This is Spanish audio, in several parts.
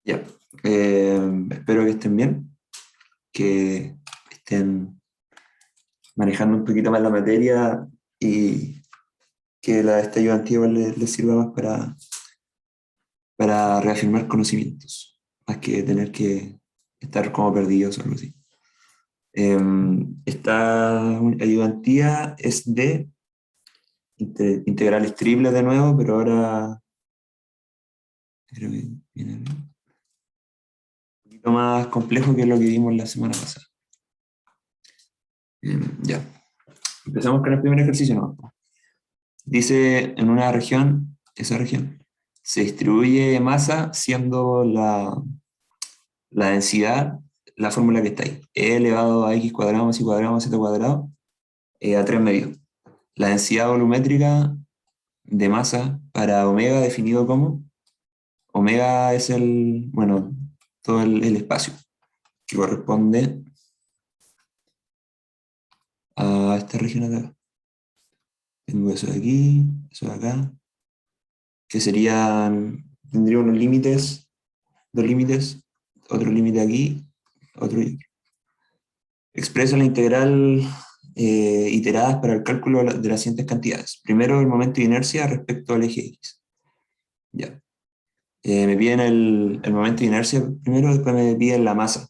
Ya. Espero que estén bien, que estén manejando un poquito más la materia y que esta ayudantía les sirva más para reafirmar conocimientos, más que tener que estar como perdidos o algo así. Esta ayudantía es de integrales triples de nuevo, pero ahora creo que viene un poquito más complejo que lo que vimos la semana pasada. Ya, empezamos con el primer ejercicio, ¿no? Dice, en una región, esa región, se distribuye masa siendo la densidad, la fórmula que está ahí, E elevado a x cuadrado más y cuadrado más z cuadrado, a 3 medios. La densidad volumétrica de masa para omega definido como, omega es todo el espacio que corresponde a esta región de acá. Tengo eso de aquí, eso de acá, que tendría unos límites, dos límites, otro límite aquí, otro y otro. Expresa la integral iteradas para el cálculo de las siguientes cantidades. Primero, el momento de inercia respecto al eje X. Ya. Me piden el momento de inercia primero, después me piden la masa,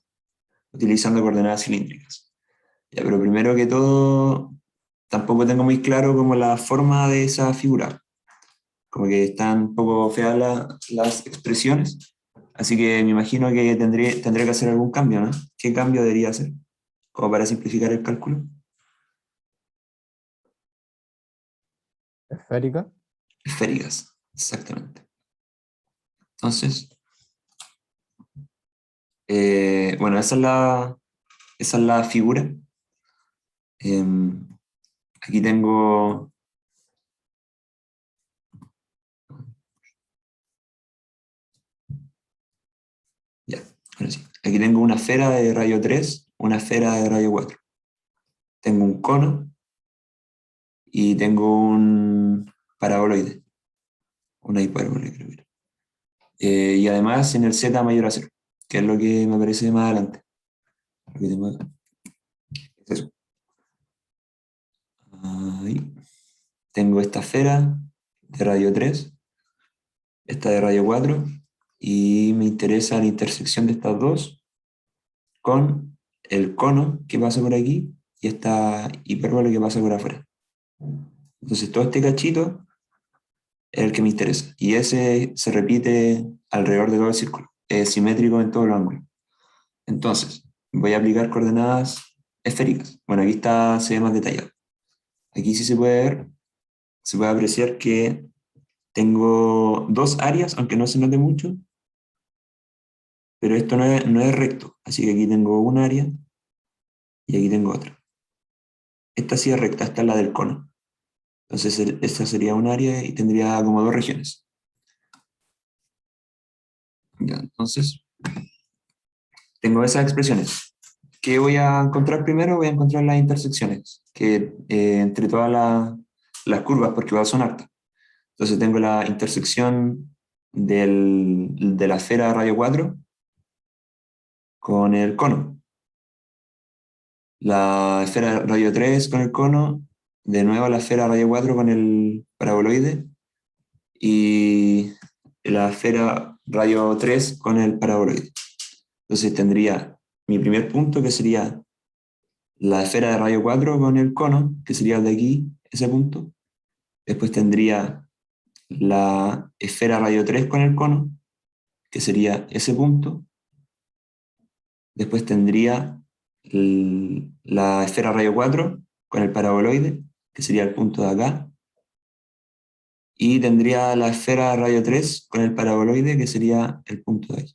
utilizando coordenadas cilíndricas. Ya, pero primero que todo, tampoco tengo muy claro como la forma de esa figura. Como que están un poco feas las expresiones. Así que me imagino que tendré que hacer algún cambio, ¿no? ¿Qué cambio debería hacer? Como para simplificar el cálculo. Esférica. Esféricas, exactamente. Entonces, bueno, esa es la figura. Aquí tengo, ya, ahora sí. Aquí tengo una esfera de radio 3, una esfera de radio 4. Tengo un cono y tengo un paraboloide, una hipérbole, creo que era. Y además en el z mayor a 0, que es lo que me aparece más adelante. Lo que tengo acá. Es eso. Ahí. Tengo esta esfera de radio 3, esta de radio 4, y me interesa la intersección de estas dos con el cono que pasa por aquí y esta hipérbole que pasa por afuera. Entonces todo este cachito es el que me interesa. Y ese se repite alrededor de todo el círculo. Es simétrico en todo el ángulo. Entonces, voy a aplicar coordenadas esféricas. Bueno, aquí se ve más detallado. Aquí sí se puede apreciar que tengo dos áreas, aunque no se note mucho, pero esto no es recto. Así que aquí tengo un área y aquí tengo otra. Esta sí es recta, esta es la del cono. Entonces, esta sería un área y tendría como dos regiones. Ya, entonces, tengo esas expresiones. ¿Qué voy a encontrar primero? Voy a encontrar las intersecciones, que entre todas las curvas, porque igual son hartas. Entonces tengo la intersección de la esfera de radio 4 con el cono. La esfera de radio 3 con el cono, de nuevo la esfera de radio 4 con el paraboloide, y la esfera radio 3 con el paraboloide. Entonces tendría mi primer punto, que sería la esfera de radio 4 con el cono, que sería el de aquí, ese punto. Después tendría la esfera radio 3 con el cono, que sería ese punto. Después tendría la esfera radio 4 con el paraboloide, que sería el punto de acá. Y tendría la esfera radio 3 con el paraboloide, que sería el punto de ahí.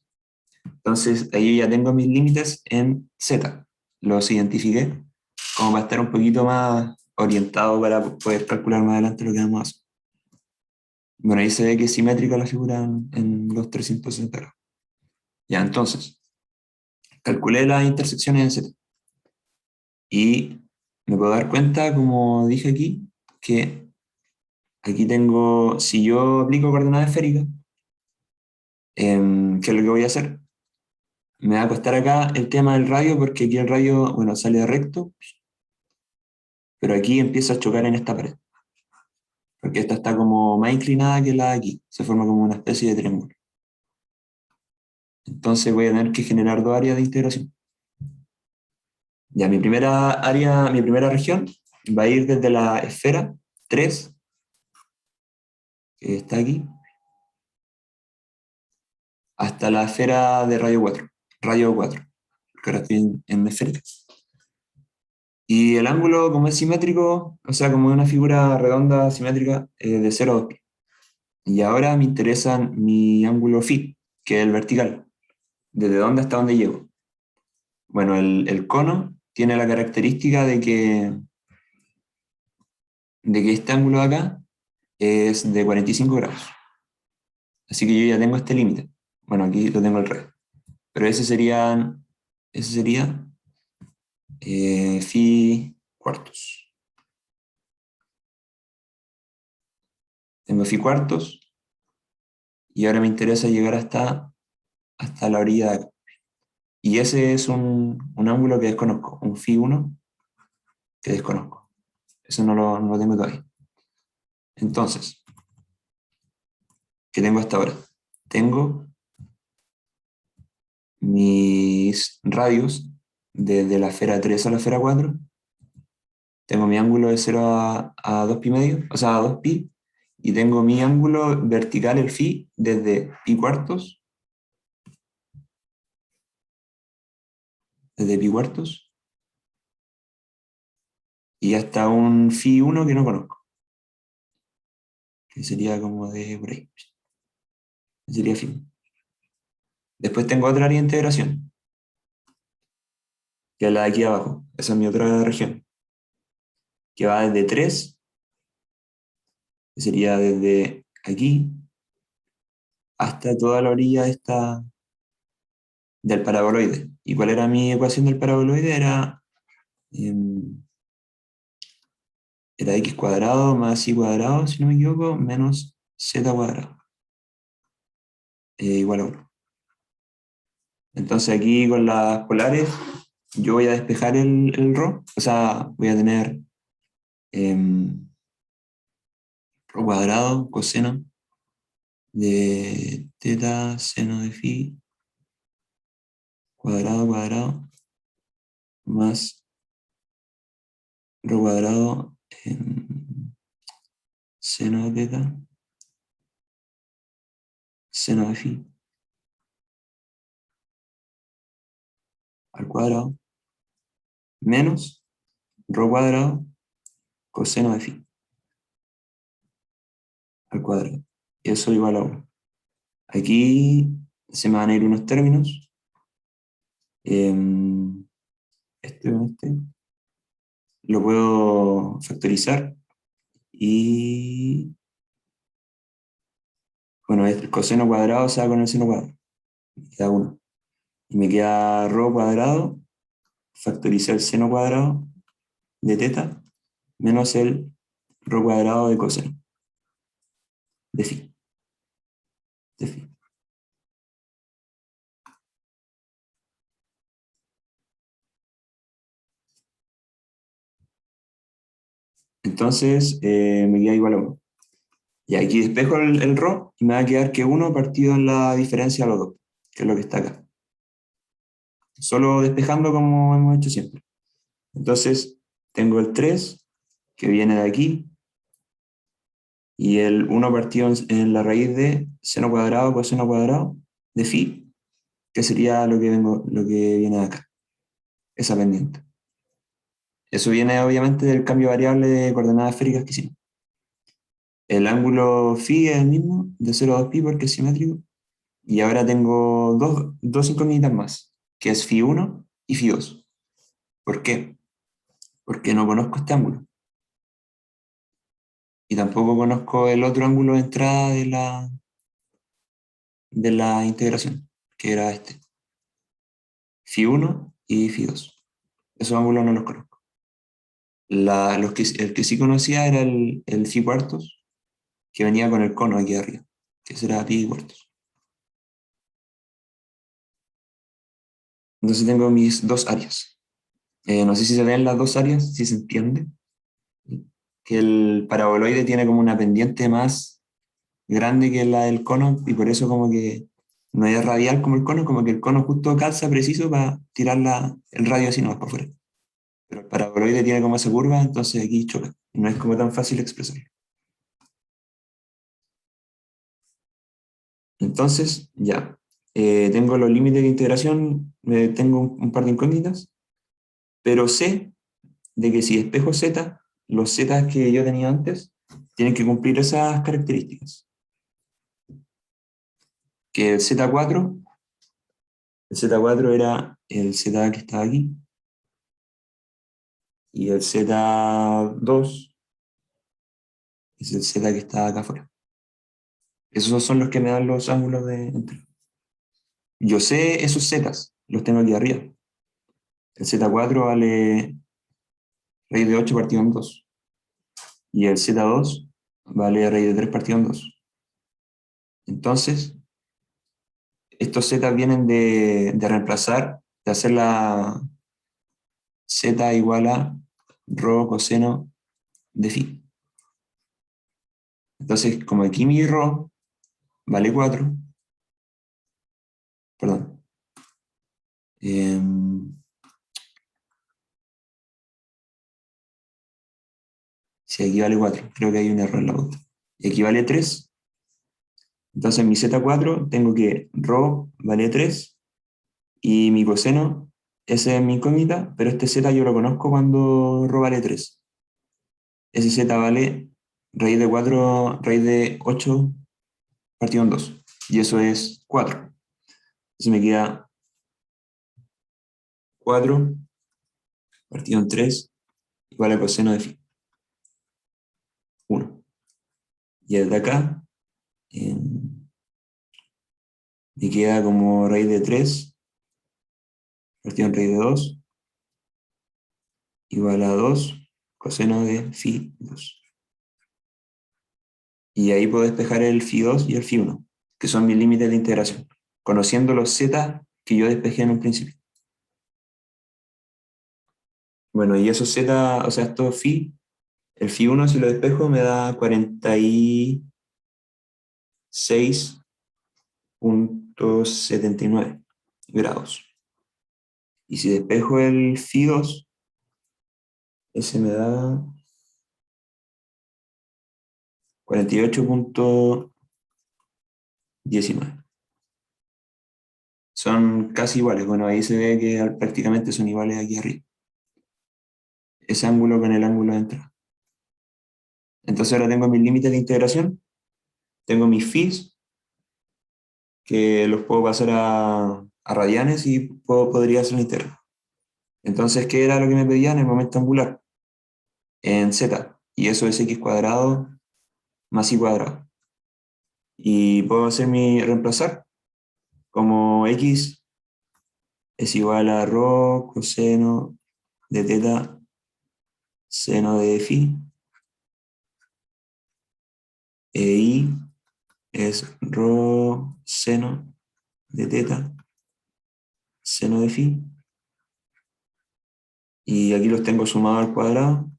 Entonces, ahí ya tengo mis límites en Z. Los identifiqué como para estar un poquito más orientado para poder calcular más adelante lo que vamos a hacer. Bueno, ahí se ve que es simétrica la figura en los 360 grados. Ya, entonces, calculé las intersecciones en Z. Y me puedo dar cuenta, como dije aquí, que aquí tengo, si yo aplico coordenadas esféricas, ¿Qué es lo que voy a hacer? Me va a costar acá el tema del radio, porque aquí el radio, bueno, sale recto, pero aquí empieza a chocar en esta pared, porque esta está como más inclinada que la de aquí, se forma como una especie de triángulo. Entonces voy a tener que generar dos áreas de integración. Ya, mi primera área, mi primera región va a ir desde la esfera 3, que está aquí, hasta la esfera de radio 4, que ahora estoy en esférica. Y el ángulo, como es simétrico, o sea, como una figura redonda simétrica, de 0 a 2 pi. Y ahora me interesa mi ángulo phi, que es el vertical, desde dónde hasta dónde llego. Bueno, el cono tiene la característica de que este ángulo de acá es de 45 grados. Así que yo ya tengo este límite. Bueno, aquí lo tengo al revés. Pero ese sería phi cuartos. Tengo phi cuartos y ahora me interesa llegar hasta la orilla de acá. Y ese es un ángulo que desconozco, un phi 1 que desconozco. Eso no lo tengo todavía. Entonces, ¿qué tengo hasta ahora? Tengo mis radios desde la esfera 3 a la esfera 4. Tengo mi ángulo de 0 a 2 pi medio, o sea, a 2 pi. Y tengo mi ángulo vertical, el phi, desde pi cuartos, y hasta un phi 1 que no conozco, que sería como de por ahí. Sería phi 1. Después tengo otra área de integración, que es la de aquí abajo. Esa es mi otra región, que va desde 3, que sería desde aquí hasta toda la orilla del paraboloide. ¿Y cuál era mi ecuación del paraboloide? Em, era x cuadrado más y cuadrado, si no me equivoco, menos z cuadrado, igual a 1. Entonces aquí con las polares yo voy a despejar el ρ, o sea, voy a tener ρ cuadrado coseno de teta seno de phi cuadrado cuadrado más ρ cuadrado seno de teta seno de phi al cuadrado menos ρ cuadrado coseno de phi al cuadrado. Y eso igual a 1. Aquí se me van a ir unos términos. Este con este. Lo puedo factorizar. Y bueno, el coseno cuadrado se va con el seno cuadrado. Me queda 1. Y me queda ρ cuadrado. Factorizar el seno cuadrado de teta menos el ρ cuadrado de coseno de phi. De phi. Entonces me queda igual a 1. Y aquí despejo el ρ y me va a quedar que 1 partido en la diferencia de los dos, que es lo que está acá. Solo despejando como hemos hecho siempre. Entonces tengo el 3 que viene de aquí y el 1 partido en la raíz de seno cuadrado coseno cuadrado de phi, que sería lo que viene de acá, esa pendiente. Eso viene obviamente del cambio variable de coordenadas esféricas que hicimos. El ángulo phi es el mismo, de 0 a 2 pi porque es simétrico. Y ahora tengo dos incógnitas más, que es phi 1 y phi 2. ¿Por qué? Porque no conozco este ángulo. Y tampoco conozco el otro ángulo de entrada de la integración, que era este. Phi 1 y phi 2. Esos ángulos no los conozco. El que sí conocía era el phi cuartos, que venía con el cono aquí arriba, que será pi cuartos. Entonces tengo mis dos áreas. No sé si se ven las dos áreas, si se entiende. Que el paraboloide tiene como una pendiente más grande que la del cono y por eso como que no es radial como el cono, como que el cono justo calza preciso para tirar el radio así nomás para afuera. Pero el paraboloide tiene como esa curva, entonces aquí choca. No es como tan fácil expresarlo. Entonces, ya. Tengo los límites de integración, tengo un par de incógnitas, pero sé de que si despejo z, los z que yo tenía antes tienen que cumplir esas características. Que el Z4 era el Z que está aquí, y el Z2 es el Z que está acá afuera. Esos son los que me dan los ángulos de entre. Yo sé esos Zetas, los tengo aquí arriba. El Z4 vale raíz de 8 partido en 2. Y el Z2 vale raíz de 3 partido en 2. Entonces, estos Z vienen de reemplazar, de hacer la Z igual a rho coseno de phi. Entonces, como aquí mi rho vale 4, perdón, eh, si aquí vale 4, creo que hay un error en la otra. Y aquí vale 3, entonces en mi Z4 tengo que rho vale 3 y mi coseno, ese es mi incógnita, pero este Z yo lo conozco cuando rho vale 3. Ese Z vale raíz de 4, raíz de 8 partido en 2. Y eso es 4. Entonces me queda 4 partido en 3 igual a coseno de phi, 1. Y desde acá eh, me queda como raíz de 3 partido en raíz de 2 igual a 2 coseno de phi 2. Y ahí puedo despejar el phi 2 y el phi 1, que son mis límites de integración, conociendo los z que yo despejé en un principio. Bueno, y esos z, o sea, estos phi, el phi 1 si lo despejo me da 46,79 grados. Y si despejo el phi 2, ese me da 48,19. Son casi iguales. Bueno, ahí se ve que prácticamente son iguales aquí arriba. Ese ángulo con el ángulo de entrada. Entonces ahora tengo mis límites de integración, tengo mis phis, que los puedo pasar a radianes y podría hacer la integral. Entonces, ¿qué era lo que me pedían? El momento angular en z, y eso es x cuadrado más y cuadrado. Y puedo hacer mi reemplazar como x es igual a rho coseno de teta seno de phi, y es rho seno de teta seno de phi, y aquí los tengo sumados al cuadrado.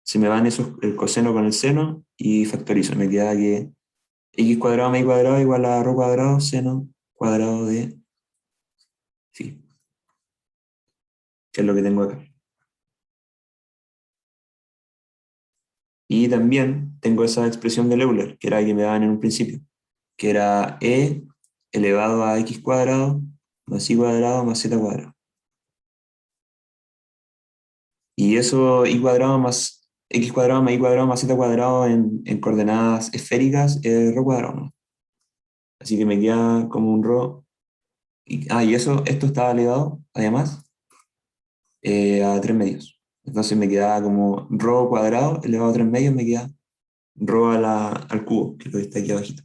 Se me van esos, el coseno con el seno y factorizo. Me queda que x cuadrado más y cuadrado igual a rho cuadrado seno cuadrado de phi, que es lo que tengo acá. Y también tengo esa expresión de Euler, que era la que me daban en un principio, que era e elevado a x cuadrado más y cuadrado más z cuadrado. Y eso y cuadrado más x cuadrado más y cuadrado más z cuadrado en coordenadas esféricas es rho cuadrado, ¿no? Así que me queda como un rho. Y esto estaba elevado, además, a 3 medios. Entonces me quedaba como rho cuadrado elevado a 3 medios, me queda rho al cubo, que es lo que está aquí abajito.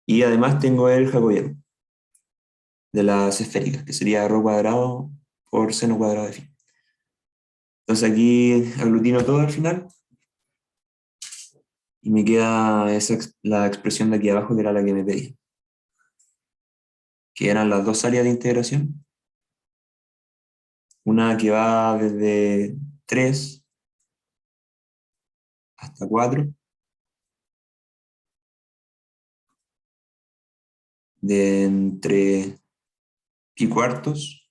Y además tengo el jacobiano de las esféricas, que sería rho cuadrado por seno cuadrado de phi. Entonces aquí aglutino todo al final Y me queda la expresión de aquí abajo que era la que me pedí, que eran las dos áreas de integración. Una que va desde 3 hasta 4, de entre pi cuartos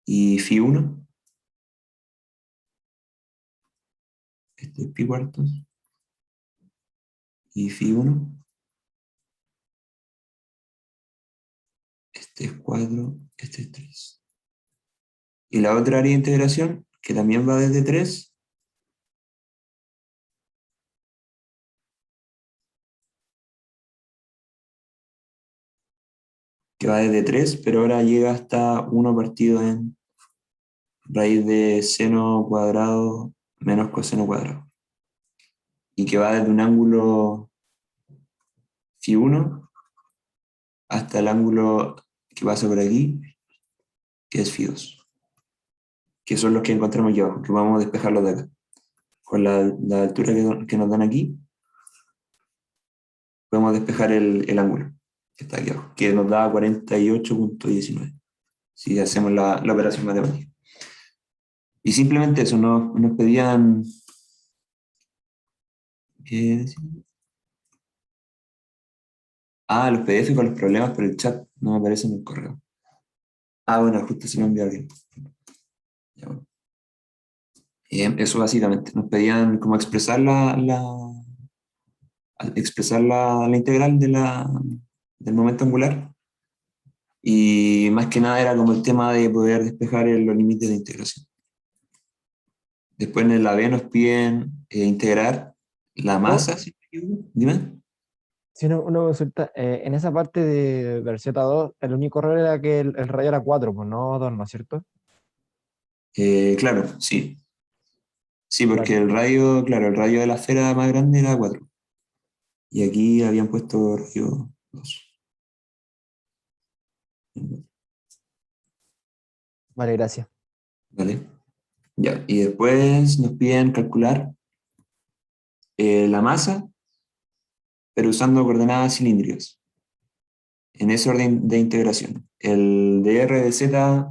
y phi 1. Este es pi cuartos y phi 1. Este es 4, este es 3. Y la otra área de integración, que también va desde 3, que va desde 3, pero ahora llega hasta 1 partido en raíz de seno cuadrado menos coseno cuadrado. Y que va desde un ángulo phi 1 hasta el ángulo que pasa por aquí, que es phi 2, que son los que encontramos aquí abajo, que vamos a despejarlos de acá. Con la altura que nos dan aquí, podemos despejar el ángulo que está aquí abajo, que nos da 48,19, si hacemos la operación matemática. Y simplemente eso, nos pedían... ¿Qué decían? Los PDF con los problemas por el chat, no me aparecen en el correo. Bueno, justo se me envió alguien. Ya, bueno. Eso básicamente, nos pedían cómo expresar expresar la integral del momento angular, y más que nada era como el tema de poder despejar los límites de integración. Después en la B nos piden integrar la Oh, masa, ¿sí? Dime. si una consulta, en esa parte de Z2, el único error era que el radio era 4 pues no 2, ¿no es cierto? Claro, sí. Sí, porque Claro. claro, el radio de la esfera más grande era 4. Y aquí habían puesto radio 2. Vale, gracias. ¿Vale? Ya. Y después nos piden calcular la masa, pero usando coordenadas cilíndricas, en ese orden de integración. El dr de z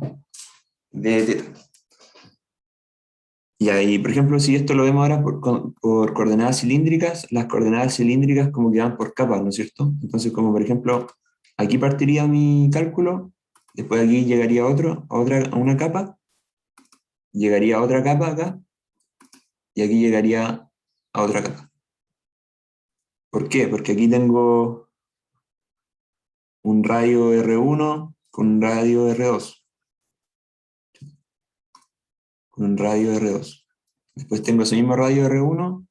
de θ. Y ahí, por ejemplo, si esto lo vemos ahora por coordenadas cilíndricas, las coordenadas cilíndricas como que van por capas, ¿no es cierto? Entonces, como por ejemplo, aquí partiría mi cálculo, después aquí llegaría a una capa, llegaría a otra capa acá, y aquí llegaría a otra capa. ¿Por qué? Porque aquí tengo un radio R1 con un radio R2, con un radio R2. Después tengo ese mismo radio R1,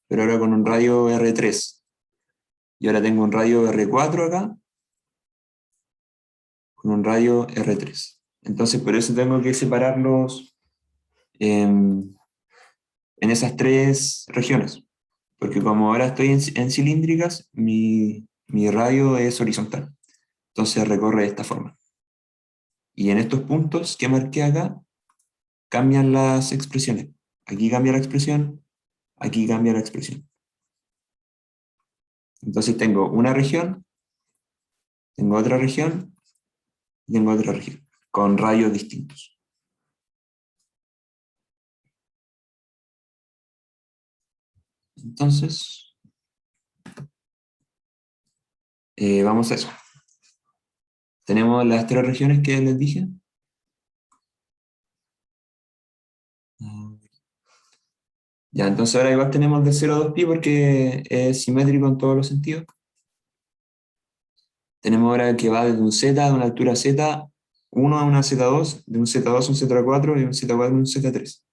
pero ahora con un radio R3. Y ahora tengo un radio R4 acá, con un radio R3. Entonces, por eso tengo que separarlos en esas tres regiones. Porque como ahora estoy en cilíndricas, mi radio es horizontal. Entonces recorre de esta forma. Y en estos puntos que marqué acá, cambian las expresiones. Aquí cambia la expresión, aquí cambia la expresión. Entonces tengo una región, tengo otra región, y tengo otra región, con radios distintos. Entonces, vamos a eso. Tenemos las tres regiones que les dije. Ya, entonces ahora igual tenemos de 0 a 2pi porque es simétrico en todos los sentidos. Tenemos ahora que va desde un z, de una altura z1 a una z2, de un z2 a un z4 y de un z4 a un z3.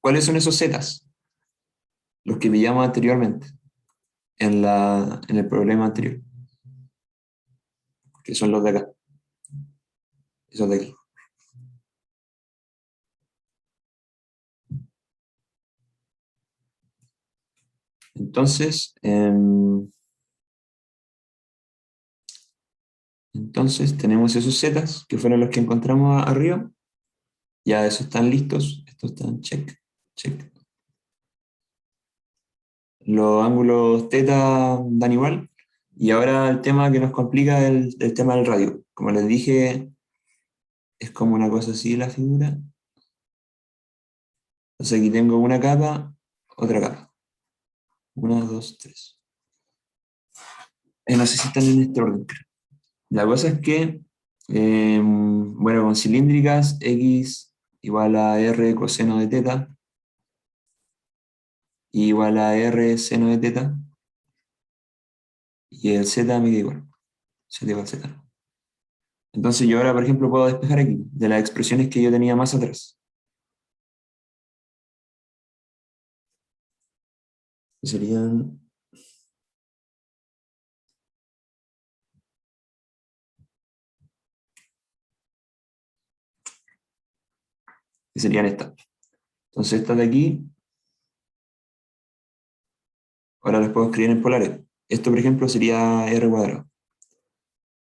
¿Cuáles son esos zetas? Los que pillamos anteriormente, en el problema anterior, que son los de acá, esos de aquí. Entonces tenemos esos zetas, que fueron los que encontramos arriba. Ya esos están listos, estos están check, check. los ángulos teta dan igual. Y ahora el tema que nos complica es el tema del radio. Como les dije, es como una cosa así la figura. Entonces aquí tengo una capa, otra capa. Una, dos, tres. No sé si están en este orden. La cosa es que, bueno, con cilíndricas, x igual a r coseno de teta, igual a r seno de teta, y el z me da igual, z igual a z. Entonces yo ahora, por ejemplo, puedo despejar aquí, de las expresiones que yo tenía más atrás. Que serían, que serían estas. Entonces estas de aquí, ahora las puedo escribir en polares. Esto, por ejemplo, sería r cuadrado.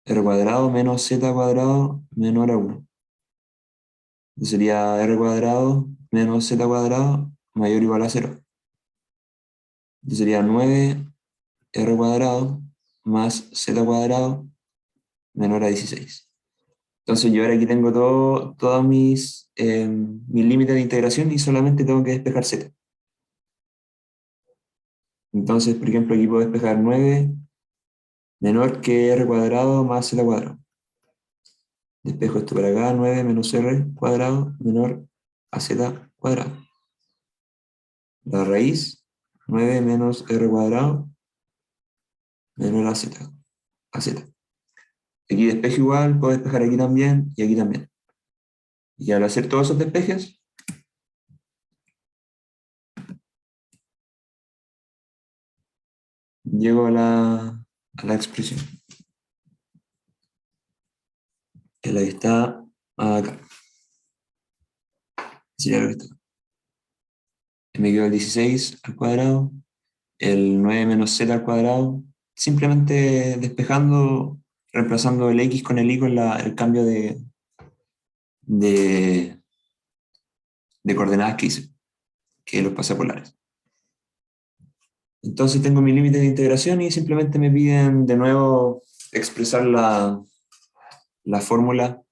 R cuadrado menos z cuadrado menor a 1. Sería r cuadrado menos z cuadrado mayor o igual a 0. Sería 9r cuadrado más z cuadrado menor a 16. Entonces yo ahora aquí tengo todos mis límites de integración y solamente tengo que despejar z. Entonces, por ejemplo, aquí puedo despejar 9 menor que r cuadrado más z cuadrado. Despejo esto para acá, 9 menos r cuadrado menor a z cuadrado. La raíz, 9 menos r cuadrado menor a z. A z. Aquí despejo igual, puedo despejar aquí también y aquí también. Y al hacer todos esos despejes, llego a la expresión, que es la que está acá. Sería lo que está. Me quedo el 16 al cuadrado, el 9 menos z al cuadrado, simplemente despejando, reemplazando el x con el y con el cambio de, de coordenadas que hice, que los pasé polares. Entonces tengo mi límite de integración y simplemente me piden de nuevo expresar la fórmula,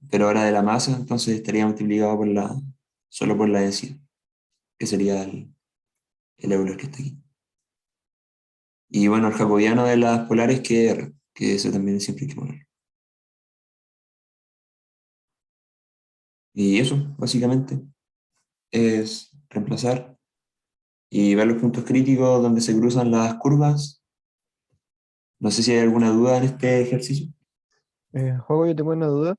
pero ahora de la masa, entonces estaría multiplicado solo por la densidad, que sería el Euler que está aquí. Y bueno, el jacobiano de las polares que R, que eso también siempre hay que poner. Y eso, básicamente, es reemplazar y ver los puntos críticos donde se cruzan las curvas. No sé si hay alguna duda en este ejercicio. Juego, yo tengo una duda,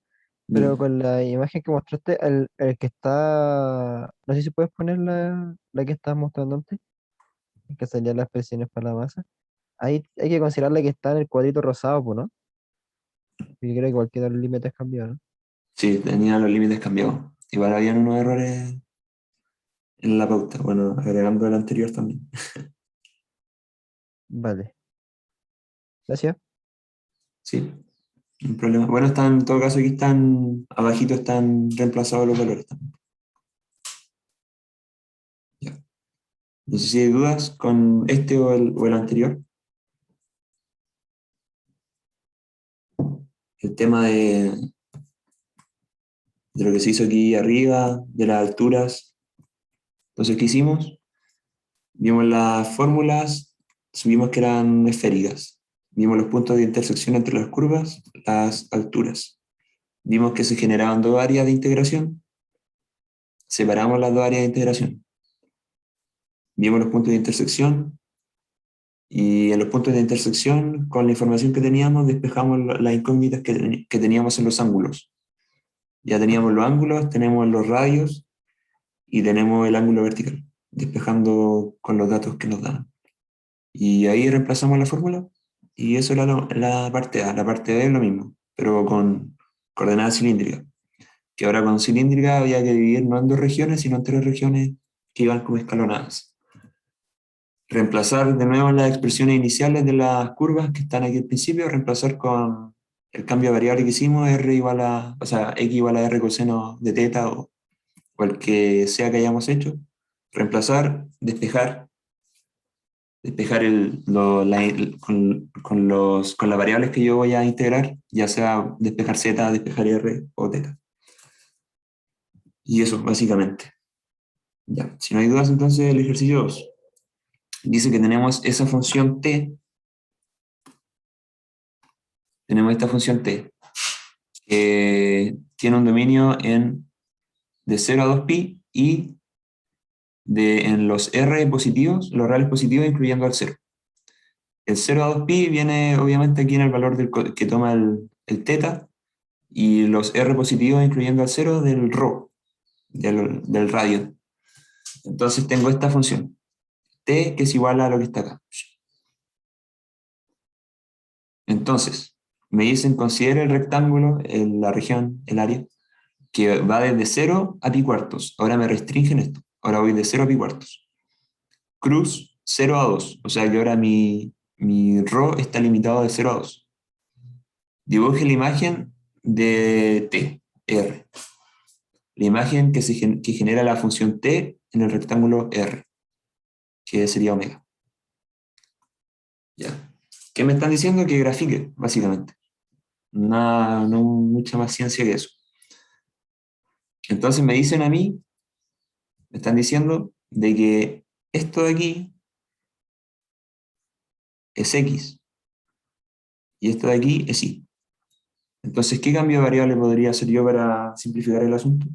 pero Dime. con la imagen que mostraste, el que está, no sé si puedes poner la que estabas mostrando antes, que salían las expresiones para la masa. Ahí hay que considerar la que está en el cuadrito rosado, pues, ¿no? Yo creo que cualquiera de los límites cambió, ¿no? Sí, tenía los límites cambiados. Igual habían unos errores en la pauta, bueno, agregando el anterior también. Vale, gracias. Sí, no hay problema. Bueno, están, en todo caso aquí están, abajito están reemplazados los valores también. Ya. No sé si hay dudas con este o el anterior. El tema de lo que se hizo aquí arriba, de las alturas. Entonces, ¿qué hicimos? Vimos las fórmulas, subimos que eran esféricas. Vimos los puntos de intersección entre las curvas, las alturas. Vimos que se generaban dos áreas de integración. Separamos las dos áreas de integración. Vimos los puntos de intersección y en los puntos de intersección, con la información que teníamos, despejamos las incógnitas que teníamos en los ángulos. Ya teníamos los ángulos, tenemos los radios y tenemos el ángulo vertical, despejando con los datos que nos dan. Y ahí reemplazamos la fórmula y eso era la parte A. La parte B es lo mismo, pero con coordenadas cilíndricas. Que ahora con cilíndrica había que dividir no en dos regiones, sino en tres regiones que iban como escalonadas. Reemplazar de nuevo las expresiones iniciales de las curvas que están aquí al principio, reemplazar con el cambio de variable que hicimos, r igual a, o sea, x igual a r coseno de teta o el que sea que hayamos hecho. Reemplazar, despejar. despejar con las variables que yo voy a integrar, ya sea despejar z, despejar r o θ. Y eso, básicamente. Ya, si no hay dudas, entonces el ejercicio 2 dice que tenemos esa función t, tenemos esta función t, que tiene un dominio de 0 a 2pi y en los r positivos, los reales positivos incluyendo al 0. El 0 a 2pi viene obviamente aquí en el valor que toma el θ, y los r positivos incluyendo al 0 del ρ, del radio. Entonces tengo esta función, t, que es igual a lo que está acá. Entonces, me dicen, considera el rectángulo, la región, el área, que va desde 0 a pi cuartos. Ahora me restringen esto. Ahora voy de 0 a pi cuartos. Cruz 0 a 2. O sea que ahora mi ρ está limitado de 0 a 2. Dibuje la imagen de t, r. La imagen que genera la función t en el rectángulo r, que sería omega. ¿Ya? ¿Qué me están diciendo? Que grafique, básicamente. Nada, no mucha más ciencia que eso. Entonces me dicen a mí, me están diciendo de que esto de aquí es x y esto de aquí es y. Entonces, ¿qué cambio de variable podría hacer yo para simplificar el asunto?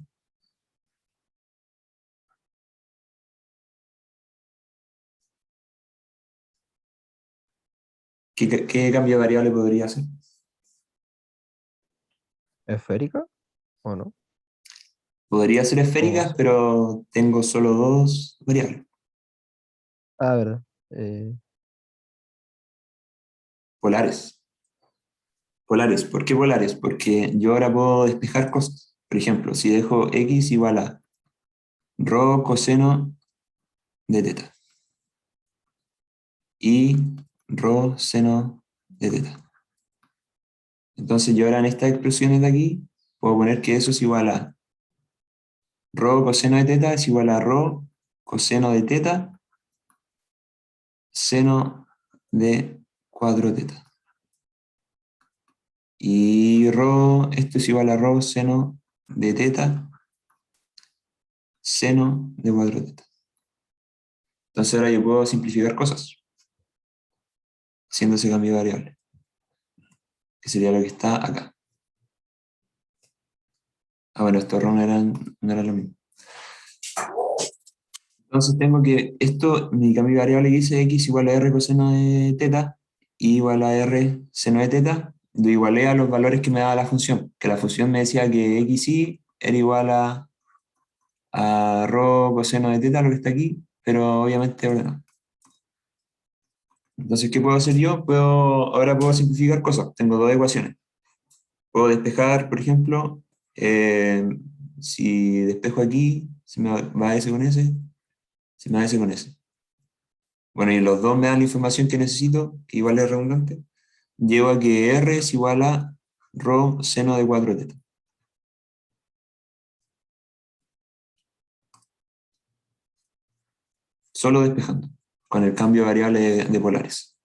¿Qué cambio de variable podría hacer? ¿Esférica o no? Podría ser O esféricas, pero tengo solo dos variables. verdad. Polares. Polares. ¿Por qué polares? Porque yo ahora puedo despejar cosas. Por ejemplo, si dejo x igual a ρ coseno de θ y ρ seno de θ. Entonces yo ahora en estas expresiones de aquí puedo poner que eso es igual a ρ coseno de θ es igual a ρ coseno de θ seno de 4θ. Y esto es igual a ρ seno de θ seno de 4θ. Entonces ahora yo puedo simplificar cosas haciendo ese cambio de variable, que sería lo que está acá. Ah, bueno, estos ρ no eran lo mismo. Entonces tengo que mi cambio de variable que dice x igual a r coseno de θ, y igual a r seno de θ, lo igualé a los valores que me daba la función, que la función me decía que xy era igual a ρ coseno de θ, lo que está aquí, pero obviamente ahora no. Entonces, ¿qué puedo hacer yo? Ahora puedo simplificar cosas. Tengo dos ecuaciones. Puedo despejar, por ejemplo, eh, si despejo aquí, se me va S con S, se me va S con S. Bueno, y los dos me dan la información que necesito, que igual es redundante. Llevo a que R es igual a ρ seno de 4θ. Solo despejando, con el cambio de variable de polares.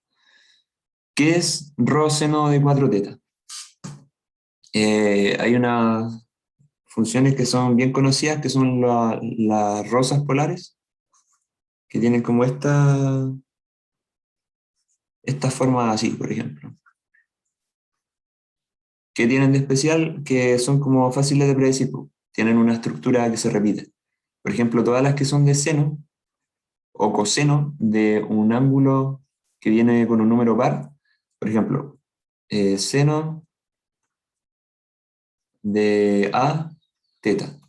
¿Qué es ρ seno de 4θ? Hay unas funciones que son bien conocidas, que son las rosas polares, que tienen como esta forma así, por ejemplo. ¿Qué tienen de especial? Que son como fáciles de predecir, po. Tienen una estructura que se repite. Por ejemplo, todas las que son de seno o coseno de un ángulo que viene con un número par, por ejemplo, seno de a teta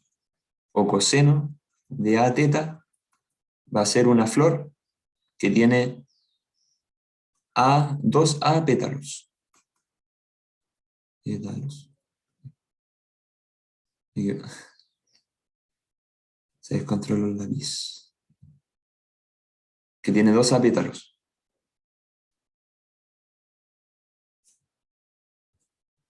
o coseno de a teta va a ser una flor que tiene dos a pétalos. Pétalos. Se descontroló el lápiz. Que tiene dos a pétalos.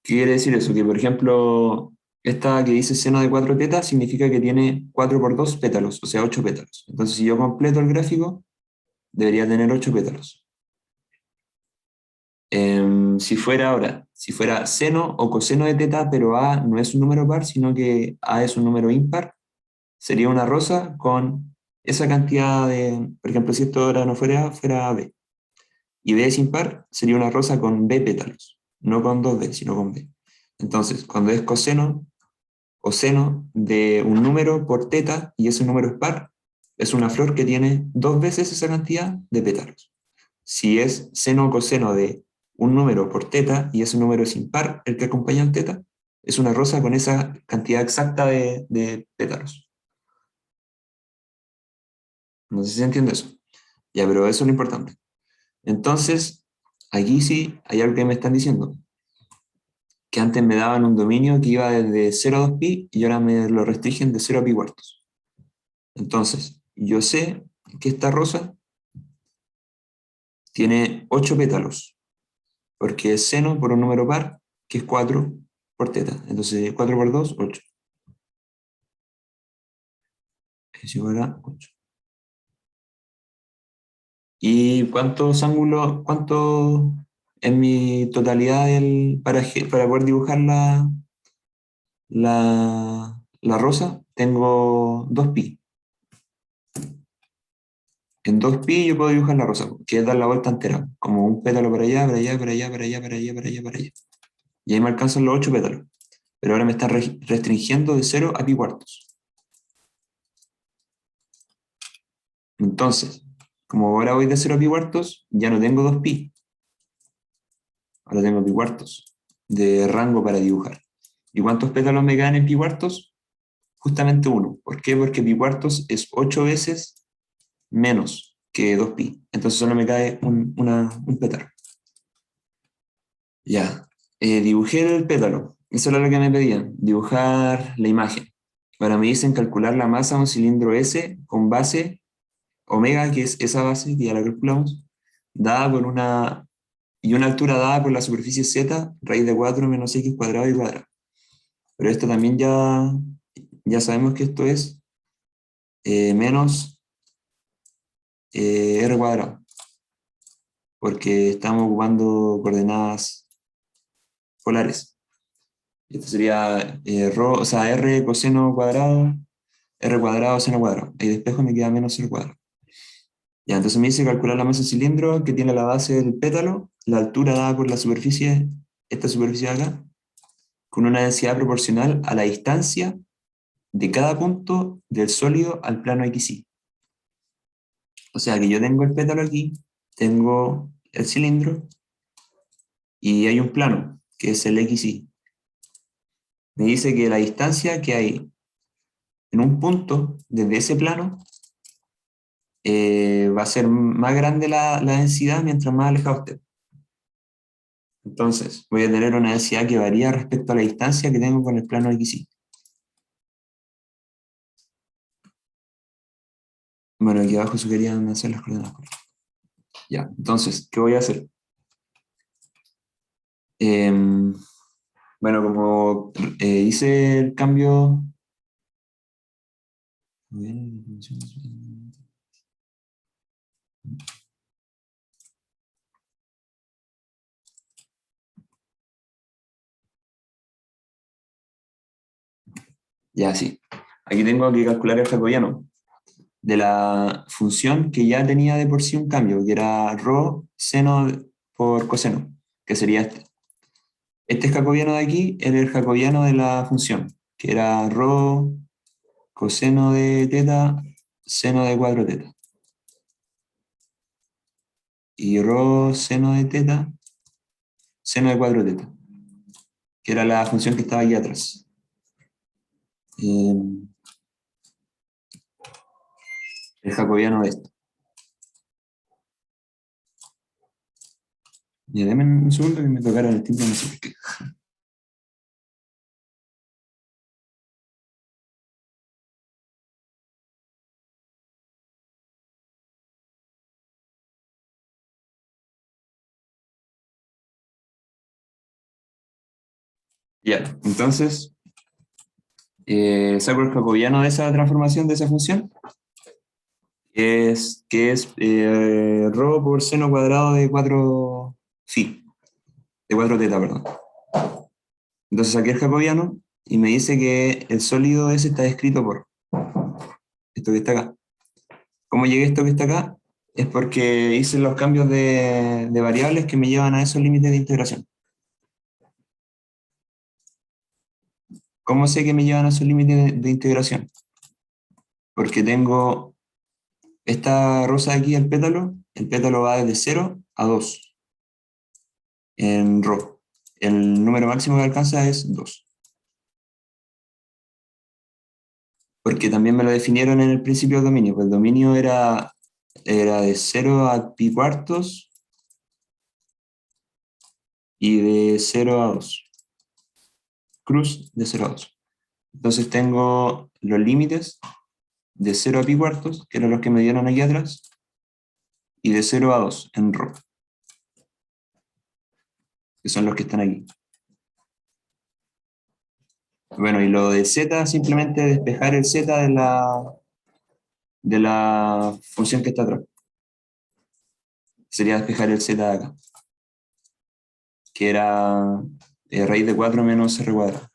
¿Qué quiere decir eso? Que, por ejemplo, esta que dice seno de 4 tetas significa que tiene 4 por 2 pétalos, o sea, 8 pétalos. Entonces, si yo completo el gráfico, debería tener 8 pétalos. Si fuera seno o coseno de teta, pero A no es un número par, sino que A es un número impar, sería una rosa con esa cantidad de, por ejemplo, si esto ahora no fuera A, fuera B. Y B es impar, sería una rosa con B pétalos, no con 2B, sino con B. Entonces, cuando es coseno o seno de un número por teta y ese número es par, es una flor que tiene 2 veces esa cantidad de pétalos. Si es seno o coseno de un número por teta y ese número es impar, el que acompaña al teta, es una rosa con esa cantidad exacta de pétalos. No sé si se entiende eso. Ya, pero eso es lo importante. Entonces, aquí sí hay algo que me están diciendo, que antes me daban un dominio que iba desde 0 a 2pi y ahora me lo restringen de 0 a pi cuartos. Entonces, yo sé que esta rosa tiene 8 pétalos, porque es seno por un número par, que es 4 por teta. Entonces, 4 por 2, 8. Es igual a 8. ¿Y cuántos ángulos, cuánto en mi totalidad para poder dibujar la rosa? Tengo 2pi. En 2pi yo puedo dibujar la rosa, que es dar la vuelta entera, como un pétalo para allá, para allá, para allá, para allá, para allá, para allá, para allá. Y ahí me alcanzan los 8 pétalos. Pero ahora me están restringiendo de 0 a pi cuartos. Entonces, como ahora voy de 0 a pi cuartos, ya no tengo 2pi. Ahora tengo pi cuartos de rango para dibujar. ¿Y cuántos pétalos me quedan en pi cuartos? Justamente uno. ¿Por qué? Porque pi cuartos es 8 veces menos que 2pi. Entonces solo me cae un pétalo. Ya. Dibujé el pétalo. Eso era lo que me pedían. Dibujar la imagen. Ahora me dicen calcular la masa de un cilindro S con base omega, que es esa base, que ya la calculamos, dada por una altura dada por la superficie z, raíz de 4 menos x cuadrado y cuadrado. Pero esto también ya sabemos que esto es menos r cuadrado, porque estamos ocupando coordenadas polares. Esto sería o sea, r coseno cuadrado, r cuadrado, seno cuadrado. Y despejo me queda menos r cuadrado. Ya, entonces me dice calcular la masa del cilindro que tiene la base del pétalo, la altura dada por la superficie, esta superficie de acá, con una densidad proporcional a la distancia de cada punto del sólido al plano XY. O sea que yo tengo el pétalo aquí, tengo el cilindro y hay un plano, que es el XY. Me dice que la distancia que hay en un punto desde ese plano va a ser más grande la densidad mientras más alejado esté. Entonces, voy a tener una densidad que varía respecto a la distancia que tengo con el plano XY. Bueno, aquí abajo sugerían hacer las coordenadas correctas. Ya, entonces, ¿qué voy a hacer? Bueno, como hice el cambio... Ya, sí. Aquí tengo que calcular el jacobiano de la función que ya tenía de por sí un cambio, que era rho seno por coseno, que sería este. Este jacobiano de aquí era el jacobiano de la función, que era rho coseno de teta, seno de 4 teta. Y rho seno de teta, seno de 4 teta, que era la función que estaba aquí atrás. El jacobiano de esto. Ya, denme un segundo que me tocaron el timbre, no sé por qué. Ya, entonces, saco el jacobiano de esa transformación, de esa función, que es rho por seno cuadrado de 4 phi, de 4 teta, perdón. Entonces saqué el jacobiano y me dice que el sólido ese está descrito por esto que está acá. ¿Cómo llegué a esto que está acá? Es porque hice los cambios de variables que me llevan a esos límites de integración. ¿Cómo sé que me llevan a esos límites de integración? Porque tengo esta rosa de aquí, el pétalo va desde 0 a 2 en ρ. El número máximo que alcanza es 2. Porque también me lo definieron en el principio del dominio, pues el dominio era de 0 a pi cuartos y de 0 a 2. Cruz de 0 a 2. Entonces tengo los límites de 0 a pi cuartos, que eran los que me dieron aquí atrás, y de 0 a 2 en ρ, que son los que están aquí. Bueno, y lo de z, simplemente despejar el z de la función que está atrás. Sería despejar el z de acá, que era raíz de 4 menos r cuadrado.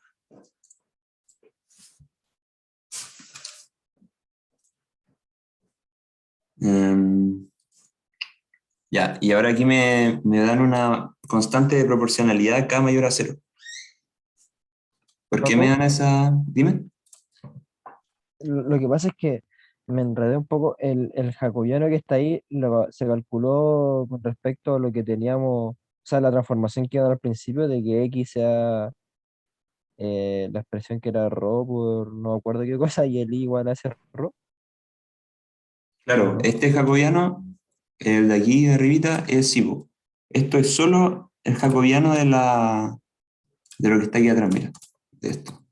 Ya, y ahora aquí me dan una constante de proporcionalidad k mayor a 0. ¿Por qué me Paco, dan esa? Dime. lo que pasa es que me enredé un poco. El jacobiano que está ahí se calculó con respecto a lo que teníamos, o sea, la transformación que iba a dar al principio de que x sea la expresión que era rho por no me acuerdo qué cosa y el i igual a ese rho, ¿o Claro, no? este jacobiano, el de aquí de arribita, es Sibo. Esto es solo el jacobiano de lo que está aquí atrás, mira. De esto,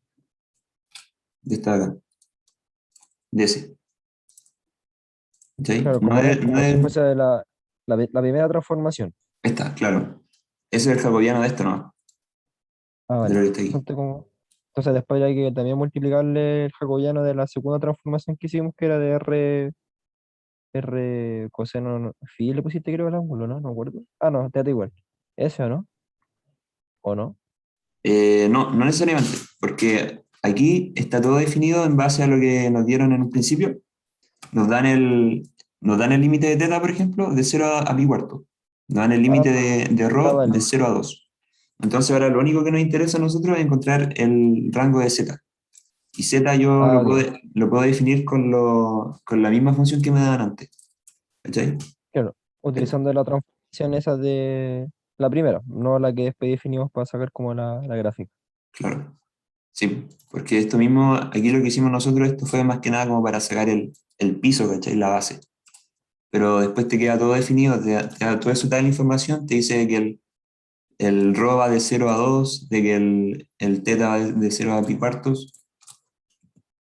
de esta de acá, de ese. ¿Sí? Claro, No como, es, no como si es, fuese la primera transformación. está, claro. Ese es el jacobiano de esto, no, Ah, de lo vale. que está aquí. Entonces después hay que también multiplicarle el jacobiano de la segunda transformación que hicimos, que era de R coseno phi, le pusiste creo el ángulo, ¿no? No me acuerdo. Ah, no, te da igual. ¿Ese o no? ¿O no? No, no necesariamente, porque aquí está todo definido en base a lo que nos dieron en un principio. Nos dan el límite de teta, por ejemplo, de 0 a pi cuarto. Nos dan el Ah, límite de rho de vale. 0 a 2. Entonces ahora lo único que nos interesa a nosotros es encontrar el rango de z. Y z yo Ah, lo ok. puedo, lo puedo definir con la misma función que me daban antes. ¿Cachai? Claro. Utilizando la transformación esa de la primera, no la que después definimos para sacar como la gráfica. Claro. Sí, porque esto mismo, aquí lo que hicimos nosotros, esto fue más que nada como para sacar el piso, ¿cachai? La base. Pero después te queda todo definido, te da todo eso, toda la información, te dice que el rho va de 0 a 2, de que el teta va de 0 a pi cuartos,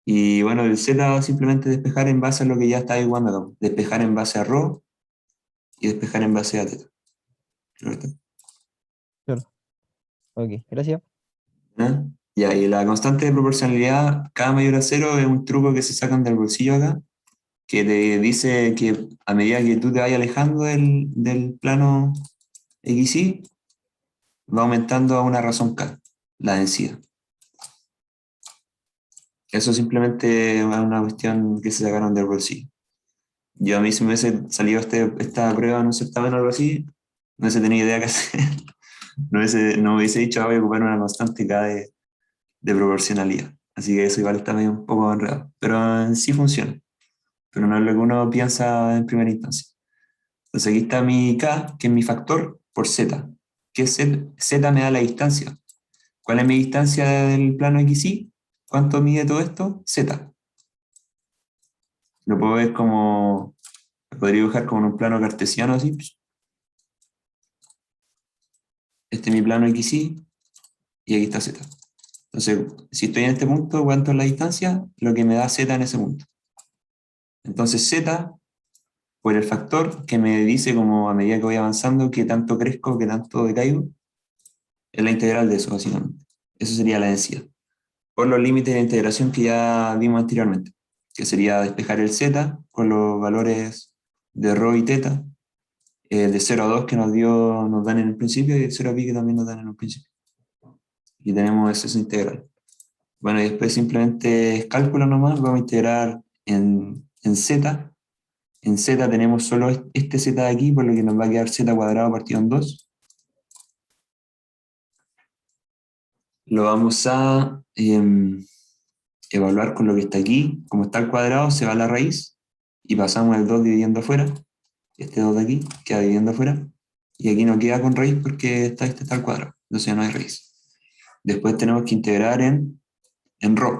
y bueno, el z simplemente despejar en base a lo que ya está igual acá, despejar en base a rho y despejar en base a teta. Claro está. Claro. Ok, gracias. ¿Ah? Ya, y la constante de proporcionalidad, k mayor a 0, es un truco que se sacan del bolsillo acá, que te dice que a medida que tú te vayas alejando del plano XY, va aumentando a una razón k, la densidad. Eso simplemente es una cuestión que se sacaron del bolsillo. Yo a mí si me hubiese salido esta prueba en un certamen o algo así, no hubiese tenido idea qué hacer. No hubiese dicho, voy a ocupar una constante K de proporcionalidad. Así que eso igual está medio un poco enredado. Pero en sí funciona. Pero no es lo que uno piensa en primera instancia. Entonces aquí está mi K, que es mi factor, por Z. ¿Qué es Z? Z me da la distancia. ¿Cuál es mi distancia del plano XY? ¿Cuánto mide todo esto? Z. Lo puedo ver como, lo podría dibujar como en un plano cartesiano así. Este es mi plano XY y aquí está Z. Entonces, si estoy en este punto, ¿cuánto es la distancia? Lo que me da Z en ese punto. Entonces Z, por el factor que me dice como a medida que voy avanzando, qué tanto crezco, qué tanto decaigo, es la integral de eso, básicamente. Eso sería la densidad. Por los límites de integración que ya vimos anteriormente. que sería despejar el z con los valores de rho y teta, de 0 a 2 que nos dan en el principio y de 0 a pi que también nos dan en el principio. Y tenemos esa integral. Bueno, y después simplemente es cálculo nomás, vamos a integrar en z. En z tenemos solo este z de aquí, por lo que nos va a quedar z cuadrado partido en 2. Lo vamos a evaluar con lo que está aquí. Como está al cuadrado, se va a la raíz y pasamos el 2 dividiendo afuera. Este 2 de aquí queda dividiendo afuera. Y aquí no queda con raíz porque este está al cuadrado. Entonces ya no hay raíz. Después tenemos que integrar en rho.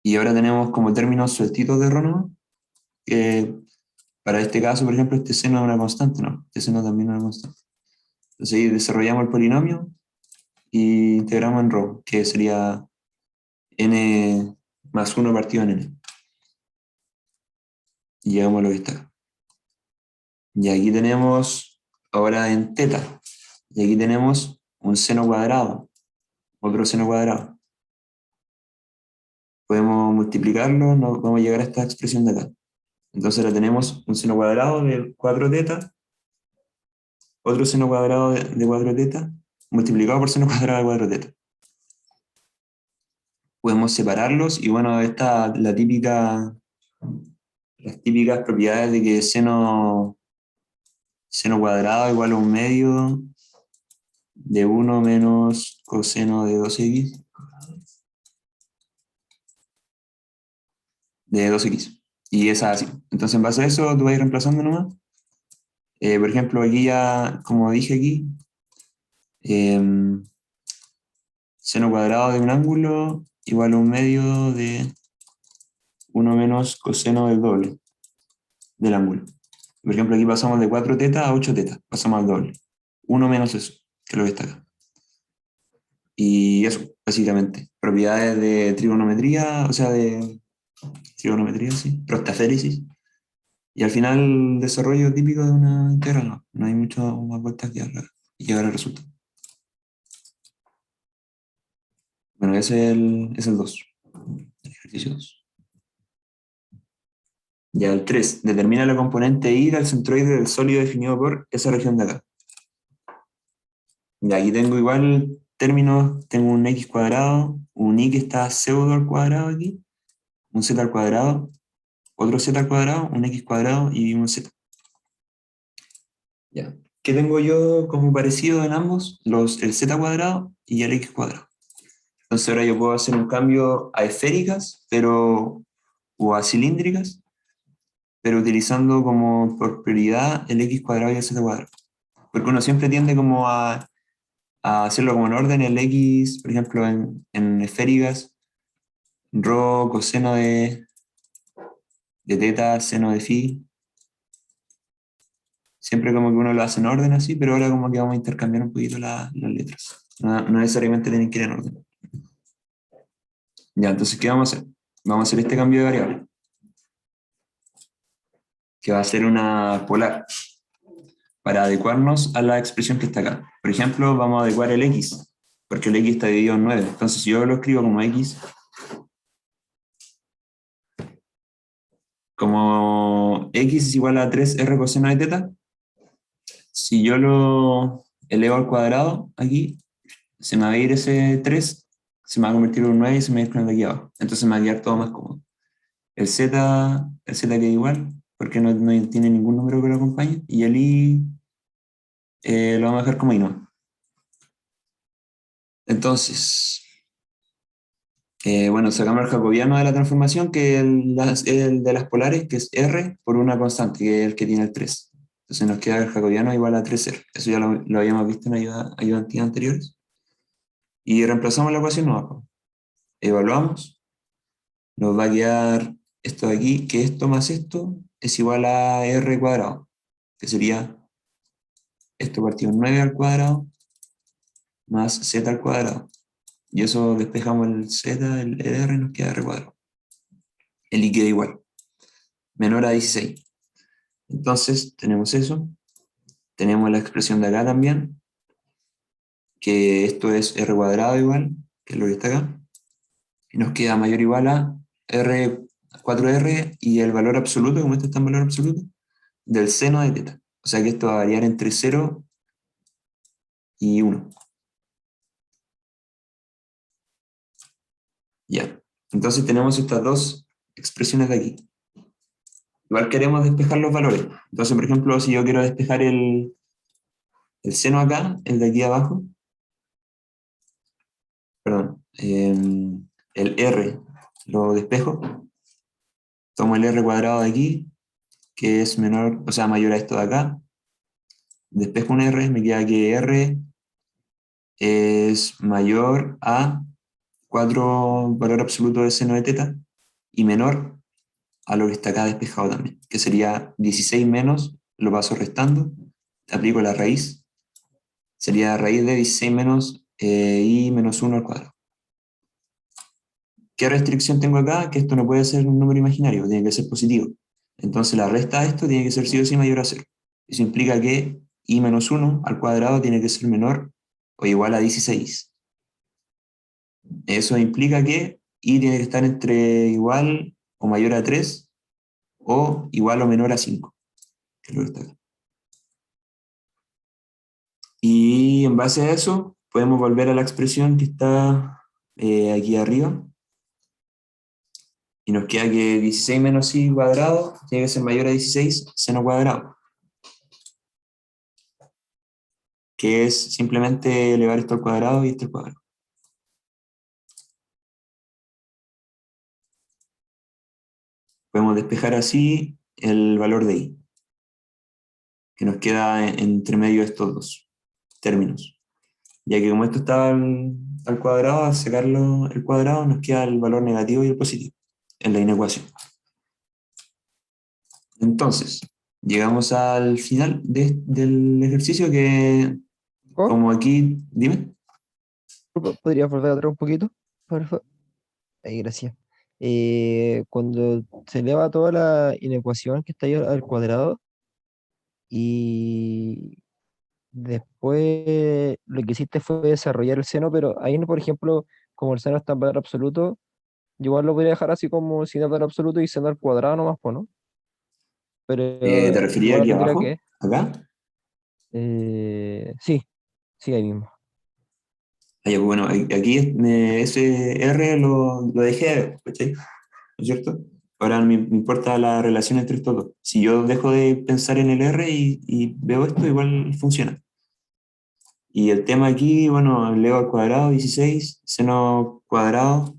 Y ahora tenemos como términos sueltitos de rho nomás, que para este caso, por ejemplo, este seno es una constante, ¿no? Este seno también es una constante. Entonces ahí desarrollamos el polinomio y integramos en rho, que sería n más 1 partido en n. Y llegamos a lo que está acá. Y aquí tenemos, ahora en teta, y aquí tenemos un seno cuadrado, otro seno cuadrado. Podemos multiplicarlo, vamos a llegar a esta expresión de acá. Entonces ahora tenemos un seno cuadrado de 4 teta, otro seno cuadrado de 4 teta, multiplicado por seno cuadrado de 4 teta. Podemos separarlos y bueno, las típicas propiedades de que seno cuadrado igual a un medio de 1 menos coseno de 2x de 2x. Y es así. Entonces en base a eso tú vas a ir reemplazando nomás. Por ejemplo, aquí ya, como dije aquí, seno cuadrado de un ángulo igual a un medio de 1 menos coseno del doble del ángulo. Por ejemplo, aquí pasamos de 4 teta a 8 teta, pasamos al doble. 1 menos eso, que es lo que está acá. Y eso, básicamente. Propiedades de trigonometría, o sea, de trigonometría, sí, prostafélisis. Y al final, desarrollo típico de una integral, no hay mucho más vueltas que dar y llegar al resultado. Bueno, ese es el 2, el ejercicio 2. Ya el 3, determina la componente y del centroide del sólido definido por esa región de acá. Y aquí tengo igual términos, tengo un x cuadrado, un y que está pseudo al cuadrado aquí, un z al cuadrado, otro z al cuadrado, un x cuadrado y un z. Ya. ¿Qué tengo yo como parecido en ambos? El z cuadrado y el x cuadrado. Entonces ahora yo puedo hacer un cambio a esféricas, o a cilíndricas, pero utilizando como por prioridad el x cuadrado y el z cuadrado. Porque uno siempre tiende como a hacerlo como en orden, el x, por ejemplo, en esféricas, rho, coseno de teta, seno de phi. Siempre como que uno lo hace en orden así, pero ahora como que vamos a intercambiar un poquito las letras. No necesariamente tienen que ir en orden. Ya, entonces, ¿qué vamos a hacer? Vamos a hacer este cambio de variable, que va a ser una polar, para adecuarnos a la expresión que está acá. Por ejemplo, vamos a adecuar el x, porque el x está dividido en 9. Entonces, si yo lo escribo como x, como x es igual a 3r coseno de teta, si yo lo elevo al cuadrado aquí, se me va a ir ese 3, se me va a convertir en un 9 y se me va a ir con el de aquí abajo. Entonces me va a quedar todo más cómodo. El z queda igual, porque no tiene ningún número que lo acompañe, y el i lo vamos a dejar como i no. Entonces, bueno, sacamos el jacobiano de la transformación, que es el de las polares, que es r por una constante, que es el que tiene el 3. Entonces nos queda el jacobiano igual a 3r. Eso ya lo habíamos visto en ayudantías anteriores. Y reemplazamos la ecuación nueva. Evaluamos. Nos va a quedar esto de aquí, que esto más esto es igual a r cuadrado, que sería esto partido en 9 al cuadrado más z al cuadrado. Y eso despejamos el z, el r, y nos queda r cuadrado. El i queda igual, menor a 16. Entonces tenemos eso. Tenemos la expresión de acá también, que esto es r cuadrado igual, que es lo que está acá. Y nos queda mayor o igual a R, 4R y el valor absoluto, como este está en valor absoluto, del seno de teta. O sea que esto va a variar entre 0 y 1. Ya. Entonces tenemos estas dos expresiones de aquí. Igual queremos despejar los valores. Entonces, por ejemplo, si yo quiero despejar el seno acá, el de aquí abajo, perdón, el R lo despejo, tomo el R cuadrado de aquí, que es menor, o sea, mayor a esto de acá, despejo un R, me queda que R es mayor a 4 valor absoluto de seno de teta y menor a lo que está acá despejado también, que sería 16 menos, lo paso restando, aplico la raíz, sería raíz de 16 menos y menos 1 al cuadrado. ¿Qué restricción tengo acá? Que esto no puede ser un número imaginario, tiene que ser positivo. Entonces la resta de esto tiene que ser sí o sí mayor a 0. Eso implica que i menos 1 al cuadrado tiene que ser menor o igual a 16. Eso implica que i tiene que estar entre igual o mayor a 3 o igual o menor a 5, que es lo que está acá. Y en base a eso, podemos volver a la expresión que está aquí arriba. Y nos queda que 16 menos i cuadrado tiene que ser mayor a 16 seno cuadrado, que es simplemente elevar esto al cuadrado y esto al cuadrado. Podemos despejar así el valor de i, que nos queda entre medio de estos dos términos. Ya que como esto está al cuadrado, al sacarlo el cuadrado, nos queda el valor negativo y el positivo en la inecuación. Entonces, llegamos al final del ejercicio que, ¿Oh? como aquí, dime. ¿Podrías volver atrás un poquito? Por favor. Ahí, gracias. Cuando se eleva toda la inecuación que está ahí al cuadrado y después lo que hiciste fue desarrollar el seno, pero ahí, por ejemplo, como el seno está en valor absoluto, yo igual lo podría dejar así como sin valor absoluto y seno al cuadrado nomás, pues, ¿no? Pero ¿Te referías igual aquí tendría abajo? que... ¿Acá? sí, sí, ahí mismo. Ah, ya, pues, bueno, aquí ese R lo dejé, ¿cachai? ¿No es cierto? Ahora me importa la relación entre estos dos. Si yo dejo de pensar en el R y veo esto, igual funciona. Y el tema aquí, bueno, elevo al cuadrado, 16 seno cuadrado.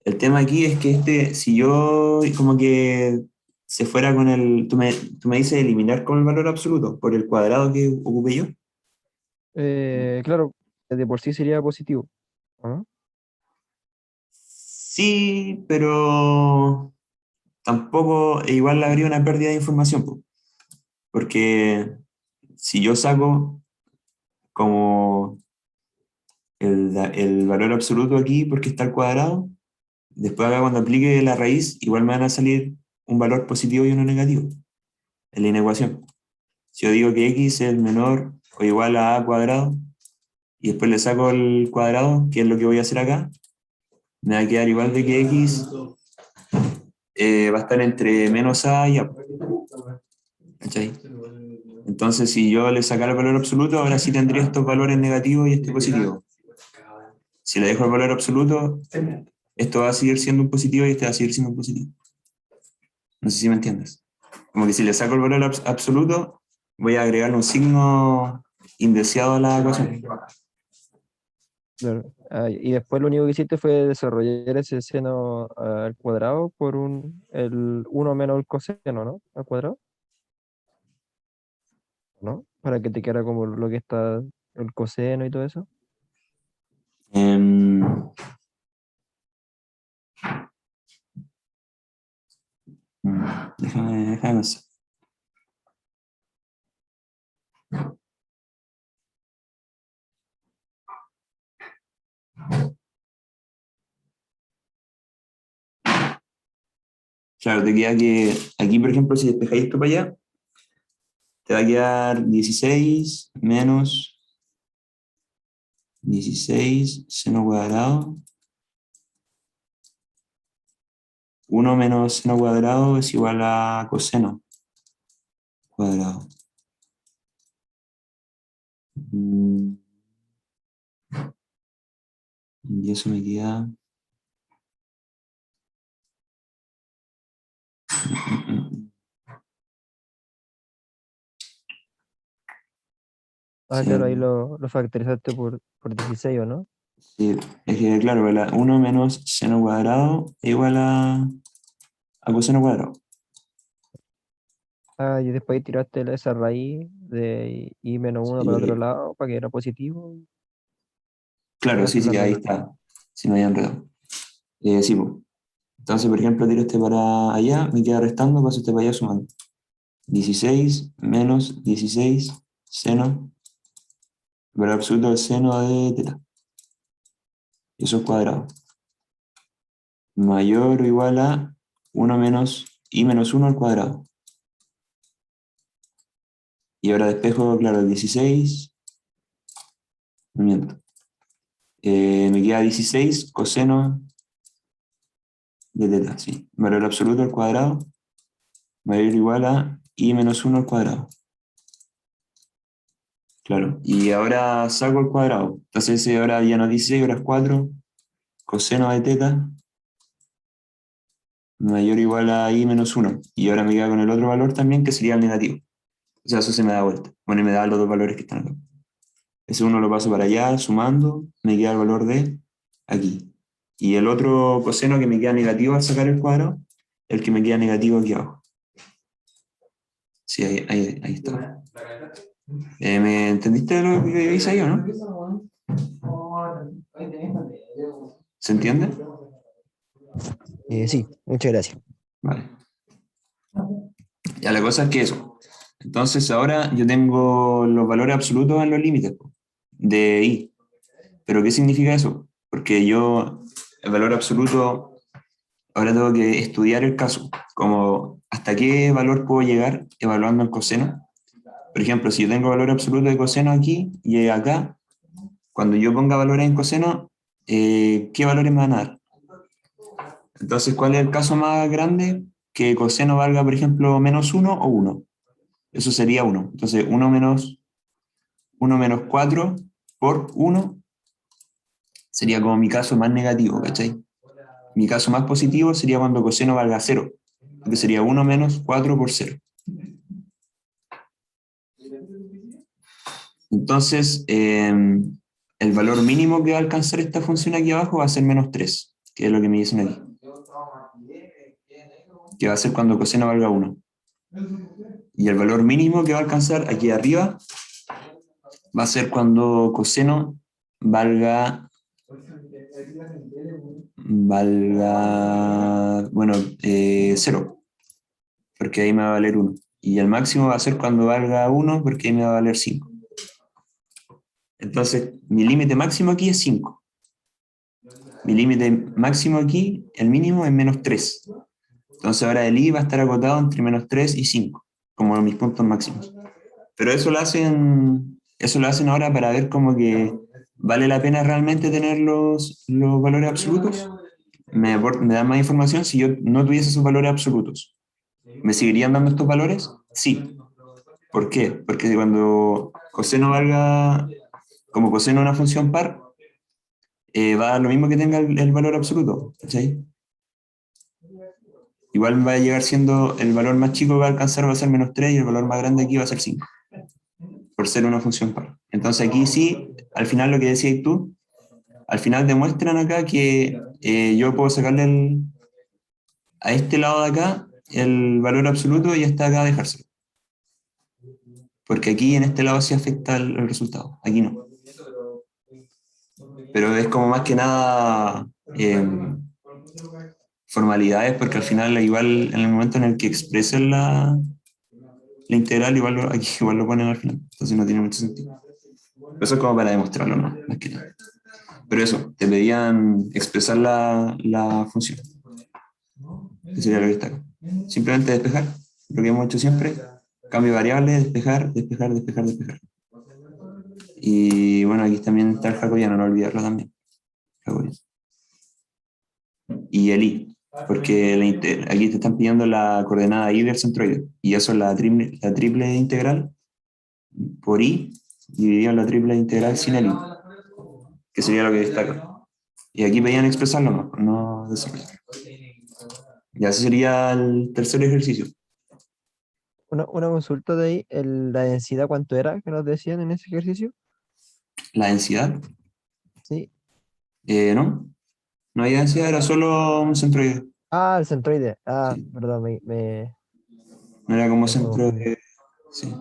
El tema aquí es que si yo como que se fuera con tú me dices eliminar con el valor absoluto por el cuadrado que ocupé yo. Claro, de por sí sería positivo, ¿no? Sí, pero tampoco, igual habría una pérdida de información, po, porque si yo saco como el valor absoluto aquí porque está al cuadrado, después acá cuando aplique la raíz, igual me van a salir un valor positivo y uno negativo en la inecuación. Si yo digo que x es menor o igual a cuadrado, y después le saco el cuadrado, que es lo que voy a hacer acá, me va a quedar igual de que x va a estar entre menos a y a. ¿Cachai? Entonces, si yo le sacara el valor absoluto, ahora sí tendría estos valores negativos y este positivo. Si le dejo el valor absoluto, esto va a seguir siendo un positivo y este va a seguir siendo un positivo. No sé si me entiendes. Como que si le saco el valor absoluto, voy a agregar un signo indeseado a la ecuación. Claro. Ah, y después lo único que hiciste fue desarrollar ese seno al cuadrado por el uno menos el coseno, ¿no? Al cuadrado, ¿no? Para que te quedara como lo que está el coseno y todo eso. Em, déjame pensar. Claro, te queda que aquí, por ejemplo, si despejáis esto para allá, te va a quedar 16 menos 16 seno cuadrado 1 menos seno cuadrado es igual a coseno cuadrado. Y eso me queda... Ah, claro, ahí lo factorizaste por 16, ¿o no? Sí, es que claro, 1 menos seno cuadrado es igual a coseno cuadrado. Ah, y después ahí tiraste esa raíz de i menos Sí, 1 para el otro lado, para que era positivo, y claro, sí, sacaste la sí, ahí raíz. está. Si no hay enredado. Sí, pues. Entonces, por ejemplo, tiro este para allá, me queda restando, paso este para allá sumando. 16 menos 16 seno, valor absoluto del seno de teta. Eso es cuadrado. Mayor o igual a 1 menos i menos 1 al cuadrado. Y ahora despejo, claro, el 16, no miento. Me queda 16 coseno de teta, sí. Valor absoluto al cuadrado, mayor o igual a i menos 1 al cuadrado. Claro, y ahora saco el cuadrado. Entonces ahora ya no es 16, ahora es 4 coseno de teta mayor o igual a i menos 1. Y ahora me queda con el otro valor también, que sería el negativo. O sea, eso se me da vuelta. Bueno, y me da los dos valores que están acá. Ese uno lo paso para allá, sumando, me queda el valor de aquí. Y el otro coseno que me queda negativo al sacar el cuadrado, el que me queda negativo aquí abajo. Sí, ahí está. ¿Me entendiste lo que hice ahí o no? ¿Se entiende? Sí, muchas gracias. Vale. Ya la cosa es que eso. Entonces ahora yo tengo los valores absolutos en los límites po, de i. ¿Pero qué significa eso? Porque yo, el valor absoluto, ahora tengo que estudiar el caso, como hasta qué valor puedo llegar evaluando el coseno. Por ejemplo, si yo tengo valor absoluto de coseno aquí y acá, cuando yo ponga valores en coseno, ¿qué valores me van a dar? Entonces, ¿cuál es el caso más grande? Que coseno valga, por ejemplo, menos 1 o 1. Eso sería 1. Entonces, 1 menos 4 por 1 sería como mi caso más negativo, ¿cachai? Mi caso más positivo sería cuando coseno valga 0, que sería 1 menos 4 por 0. Entonces, el valor mínimo que va a alcanzar esta función aquí abajo va a ser menos 3, que es lo que me dicen aquí. Que va a ser cuando coseno valga 1. Y el valor mínimo que va a alcanzar aquí arriba va a ser cuando coseno valga, bueno, 0, porque ahí me va a valer 1. Y el máximo va a ser cuando valga 1, porque ahí me va a valer 5. Entonces, mi límite máximo aquí es 5. Mi límite máximo aquí, el mínimo, es menos 3. Entonces ahora el i va a estar acotado entre menos 3 y 5, como mis puntos máximos. Pero eso lo hacen ahora para ver como que vale la pena realmente tener los valores absolutos. Me dan más información si yo no tuviese esos valores absolutos. ¿Me seguirían dando estos valores? Sí. ¿Por qué? Porque cuando coseno valga, como coseno una función par, va a dar lo mismo que tenga el valor absoluto. ¿Sí? Igual va a llegar siendo el valor más chico que va a alcanzar va a ser menos 3 y el valor más grande aquí va a ser 5, por ser una función par. Entonces aquí sí, al final lo que decías tú, al final demuestran acá que yo puedo sacarle a este lado de acá el valor absoluto y hasta acá dejárselo. Porque aquí en este lado sí afecta el resultado, aquí no. Pero es como más que nada formalidades, porque al final igual en el momento en el que expresen la integral, aquí igual lo ponen al final. Entonces no tiene mucho sentido. Pero eso es como para demostrarlo, ¿no? Más que nada. Pero eso, te pedían expresar la función. Que sería lo que está acá. Simplemente despejar, lo que hemos hecho siempre. Cambio de variable, despejar, despejar, despejar, despejar. Y bueno, aquí también está el jacobiano, no olvidarlo también. Jacobiano. Y el i. porque aquí te están pidiendo la coordenada y del centroide, y eso es la triple integral por i dividido en la triple integral sin el i, que sería lo que destaca. Y aquí pedían expresarlo, no desarrollar. Y así sería el tercer ejercicio. Una consulta de ahí, la densidad, ¿cuánto era que nos decían en ese ejercicio? La densidad, Sí. no, no hay densidad, era solo un centroide. Ah, el centroide. Ah, Sí, perdón, no era como me puedo centro confundir. de... Sí.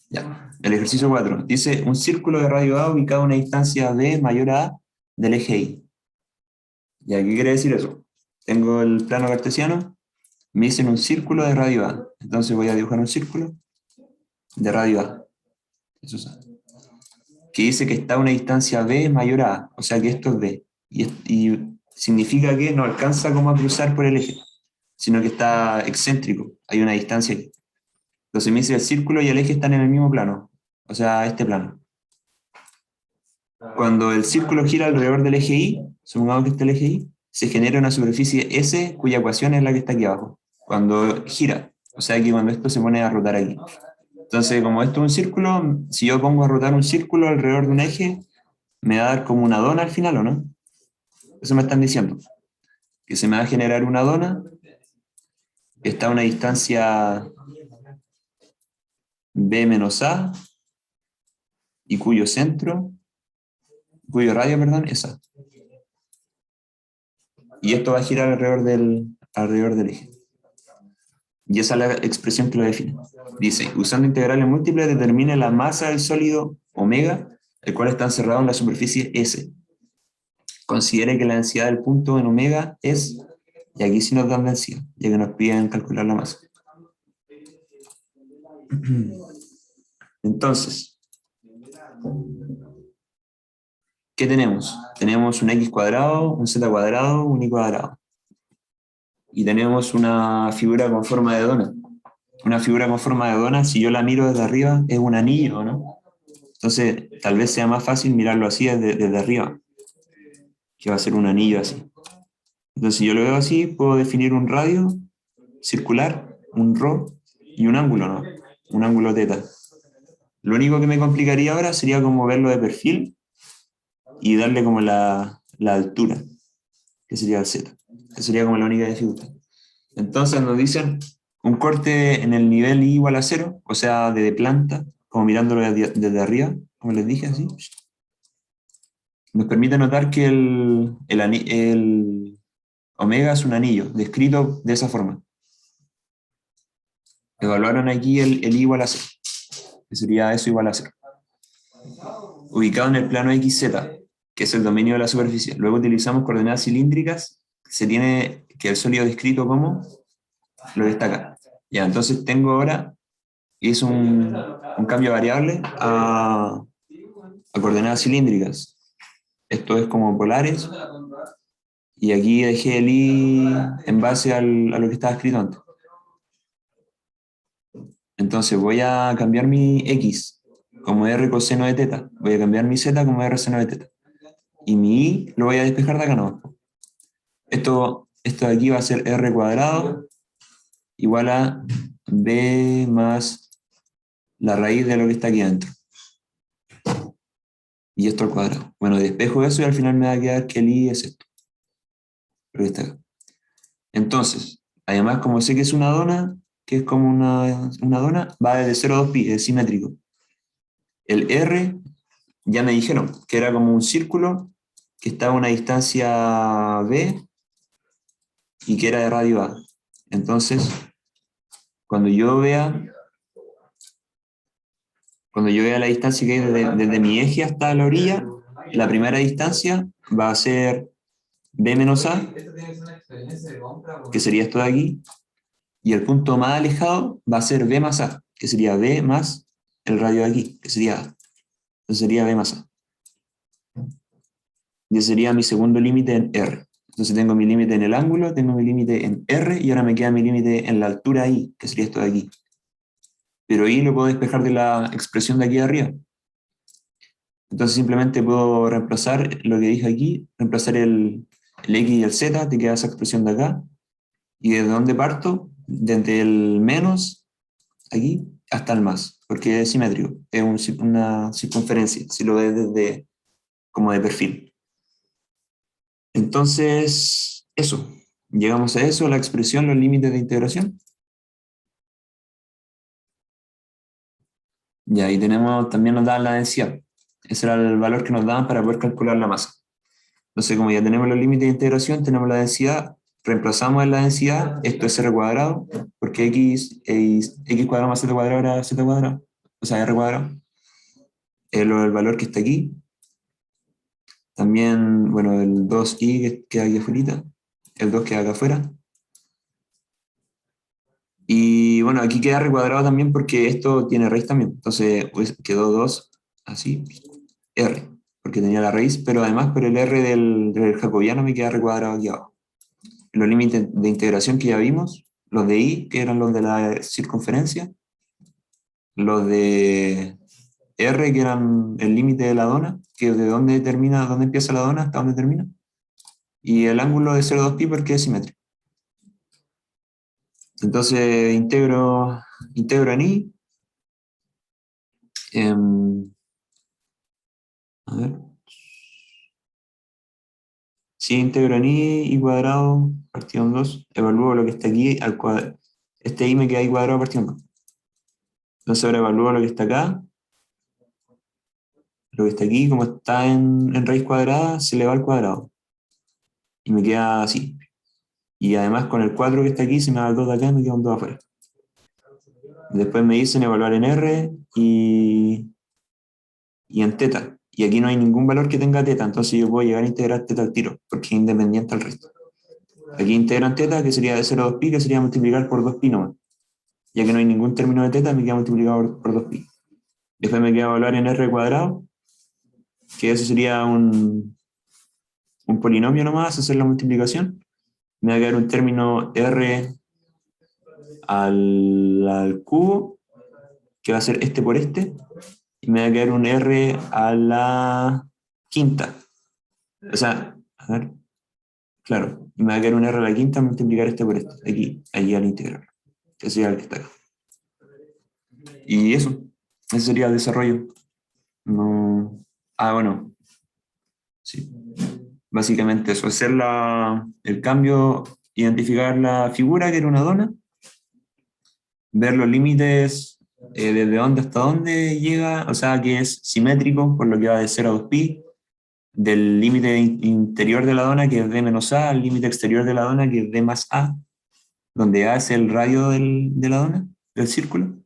Ya. El ejercicio 4 dice un círculo de radio A ubicado a una distancia B mayor a A del eje Y. ¿Y qué quiere decir eso? Tengo el plano cartesiano, me dicen un círculo de radio A. Entonces voy a dibujar un círculo de radio A. Eso es A. Que dice que está a una distancia B mayor a A, o sea que esto es B. Y significa que no alcanza como a cruzar por el eje, sino que está excéntrico, hay una distancia aquí. Entonces me dice el círculo y el eje están en el mismo plano, o sea, este plano. Cuando el círculo gira alrededor del eje Y, supongamos que este es el eje Y, se genera una superficie S cuya ecuación es la que está aquí abajo. Cuando gira, o sea que cuando esto se pone a rotar aquí. Entonces, como esto es un círculo, si yo pongo a rotar un círculo alrededor de un eje, me va a dar como una dona al final, ¿o no? Eso me están diciendo. Que se me va a generar una dona que está a una distancia B menos A y cuyo radio, perdón, es A. Y esto va a girar alrededor del eje. Y esa es la expresión que lo define. Dice, usando integrales múltiples, determine la masa del sólido omega, el cual está encerrado en la superficie S. Considere que la densidad del punto en omega es, y aquí sí nos dan densidad, ya que nos piden calcular la masa. Entonces, ¿qué tenemos? Tenemos un x cuadrado, un z cuadrado, un y cuadrado. Y tenemos una figura con forma de dona. Una figura con forma de dona, si yo la miro desde arriba, es un anillo, ¿no? Entonces, tal vez sea más fácil mirarlo así desde arriba, que va a ser un anillo así. Entonces, si yo lo veo así, puedo definir un radio circular, un ρ y un ángulo, ¿no? Un ángulo teta. Lo único que me complicaría ahora sería como verlo de perfil y darle como la altura, que sería el z. Esa sería como la única dificultad. Entonces nos dicen un corte en el nivel I igual a 0, o sea, de planta, como mirándolo desde arriba, como les dije, así. Nos permite notar que el omega es un anillo, descrito de esa forma. Evaluaron aquí el I igual a 0, que sería eso igual a 0. Ubicado en el plano XZ, que es el dominio de la superficie. Luego utilizamos coordenadas cilíndricas, se tiene que el sólido descrito como lo destaca. Ya, entonces tengo ahora, hice un cambio variable a coordenadas cilíndricas. Esto es como polares, y aquí dejé el i en base a lo que estaba escrito antes. Entonces voy a cambiar mi x como r coseno de teta, voy a cambiar mi z como r seno de teta, y mi i lo voy a despejar de acá, ¿no? Esto de aquí va a ser r cuadrado igual a b más la raíz de lo que está aquí adentro. Y esto al cuadrado. Bueno, despejo eso y al final me va a quedar que el i es esto, lo que está acá. Entonces, además, como sé que es una dona, que es como una dona, va desde 0 a 2pi, es simétrico. El r, ya me dijeron, que era como un círculo que estaba a una distancia b y que era de radio a. Entonces, cuando yo vea, cuando yo vea la distancia que hay desde mi eje hasta la orilla, la primera distancia va a ser b menos a, que sería esto de aquí, y el punto más alejado va a ser b más a, que sería b más el radio de aquí, que sería a. Entonces sería b más a. Y ese sería mi segundo límite en r. Entonces tengo mi límite en el ángulo, tengo mi límite en r, y ahora me queda mi límite en la altura i, que sería esto de aquí. Pero i lo puedo despejar de la expresión de aquí de arriba. Entonces simplemente puedo reemplazar lo que dije aquí, reemplazar el X y el Z, te queda esa expresión de acá. ¿Y desde dónde parto? Desde el menos, aquí, hasta el más, porque es simétrico, es una circunferencia, si lo ves desde como de perfil. Entonces, eso. Llegamos a eso, la expresión, los límites de integración. Y ahí tenemos, también nos dan la densidad. Ese era el valor que nos daban para poder calcular la masa. Entonces, como ya tenemos los límites de integración, tenemos la densidad, reemplazamos en la densidad, esto es r cuadrado, porque x cuadrado más z cuadrado era z cuadrado, o sea, r cuadrado. El valor que está aquí. También, bueno, el 2i que queda aquí afuera, el 2 queda acá afuera. Y bueno, aquí queda r cuadrado también porque esto tiene raíz también. Entonces pues, quedó 2 así, r, porque tenía la raíz, pero además por el r del jacobiano me queda r cuadrado aquí abajo. Los límites de integración que ya vimos, los de i, que eran los de la circunferencia, los de r, que eran el límite de la dona, que de dónde termina, dónde empieza la dona hasta dónde termina, y el ángulo de 0,2pi porque es simétrico. Entonces integro en i. A ver. Si integro en i cuadrado partido en 2, evalúo lo que está aquí al cuadrado. Este i me queda i cuadrado partido en 2. Entonces ahora evalúo lo que está acá, lo que está aquí, como está en raíz cuadrada, se le va al cuadrado. Y me queda así. Y además con el 4 que está aquí, se me va el 2 de acá y me queda un 2 afuera. Después me dicen evaluar en r y en teta. Y aquí no hay ningún valor que tenga teta, entonces yo puedo llegar a integrar teta al tiro, porque es independiente al resto. Aquí integran teta, que sería de 0 a 2pi, que sería multiplicar por 2pi nomás. Ya que no hay ningún término de teta, me queda multiplicado por 2pi. Después me queda evaluar en r cuadrado, que eso sería un polinomio nomás, hacer la multiplicación. Me va a quedar un término r al cubo, que va a ser este por este, y me va a quedar un r a la quinta. O sea, a ver, claro, y me va a quedar un r a la quinta multiplicar este por este, aquí, allí al integral. Ese sería el que está acá. Y eso, ese sería el desarrollo. No. Ah, bueno, sí. Básicamente eso, hacer el cambio, identificar la figura que era una dona, ver los límites desde dónde hasta dónde llega, o sea, que es simétrico, por lo que va de 0 a 2pi, del límite interior de la dona, que es d menos a, al límite exterior de la dona, que es d más a, donde a es el radio de la dona, del círculo,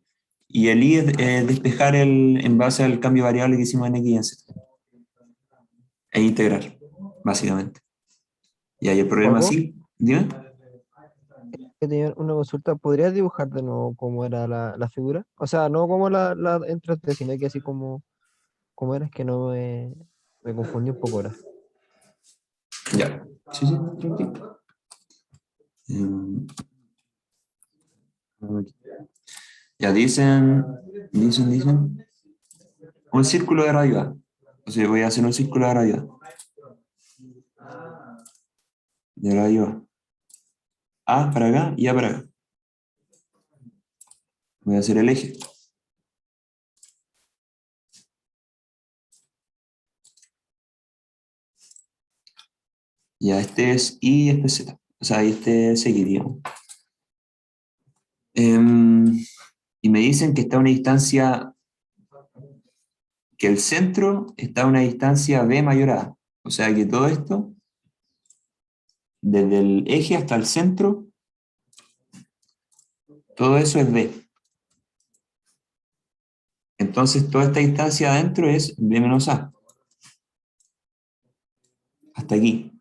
y el i es despejar en base al cambio variable que hicimos en x y en z, e integrar, básicamente. Y ahí el problema Joaco, sí, dime. que tenía una consulta. ¿Podrías dibujar de nuevo cómo era la figura? O sea, no como la en 3D, sino que así como era, es que no me confundí un poco ahora. Ya. Sí, sí, tranquilo. Mm, Ya dicen, un círculo de radio A. O sea, voy a hacer un círculo de radio A. De radio A para acá y A para acá. Voy a hacer el eje. Ya, este es Y y este es Z. O sea, y este es X, digamos. Y me dicen que está a una distancia, que el centro está a una distancia B mayor a A. O sea que todo esto, desde el eje hasta el centro, todo eso es B. Entonces toda esta distancia adentro es B menos A. Hasta aquí.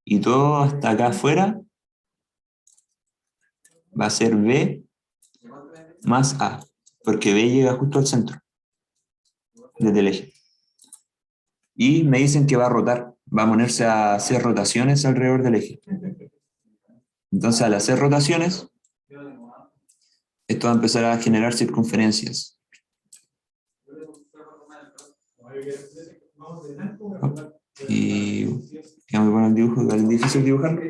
Y todo hasta acá afuera va a ser B más A. Porque B llega justo al centro, desde el eje. Y me dicen que va a rotar. Va a ponerse a hacer rotaciones alrededor del eje. Entonces al hacer rotaciones, esto va a empezar a generar circunferencias. Y digamos, bueno, el dibujo igual es difícil dibujarlo,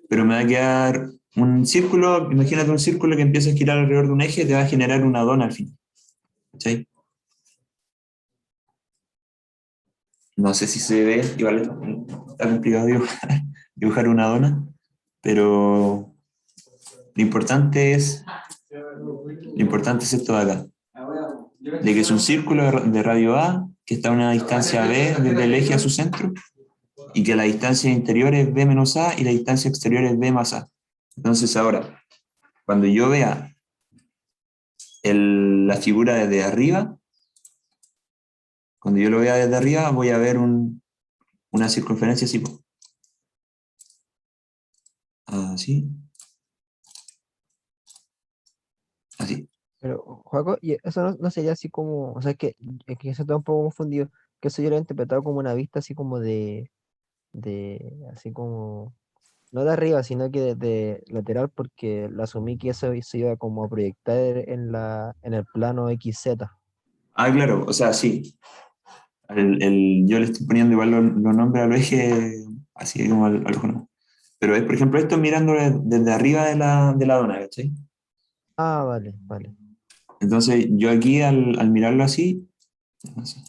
pero me va a quedar un círculo. Imagínate un círculo que empieza a girar alrededor de un eje, te va a generar una dona al final. ¿Cachai? No sé si se ve, igual está complicado dibujar una dona, pero lo importante es esto de acá, de que es un círculo de radio A, que está a una distancia B desde el eje a su centro, y que la distancia interior es B menos A y la distancia exterior es B más A. Entonces ahora, cuando yo vea la figura desde arriba, cuando yo lo vea desde arriba, voy a ver una circunferencia así, po. Así, así. Pero, Joaco, y eso no sería así como, o sea, es que eso está un poco confundido, que eso yo lo he interpretado como una vista así como así como, no de arriba, sino que de lateral, porque la asumí que eso se iba como a proyectar en el plano XZ. Claro, o sea, sí. Yo le estoy poniendo igual los nombres a los ejes, así como a los conos. Pero es, por ejemplo, esto mirando desde arriba de la dona, ¿cachai? Ah, vale, vale. Entonces, yo aquí al mirarlo así, no sé,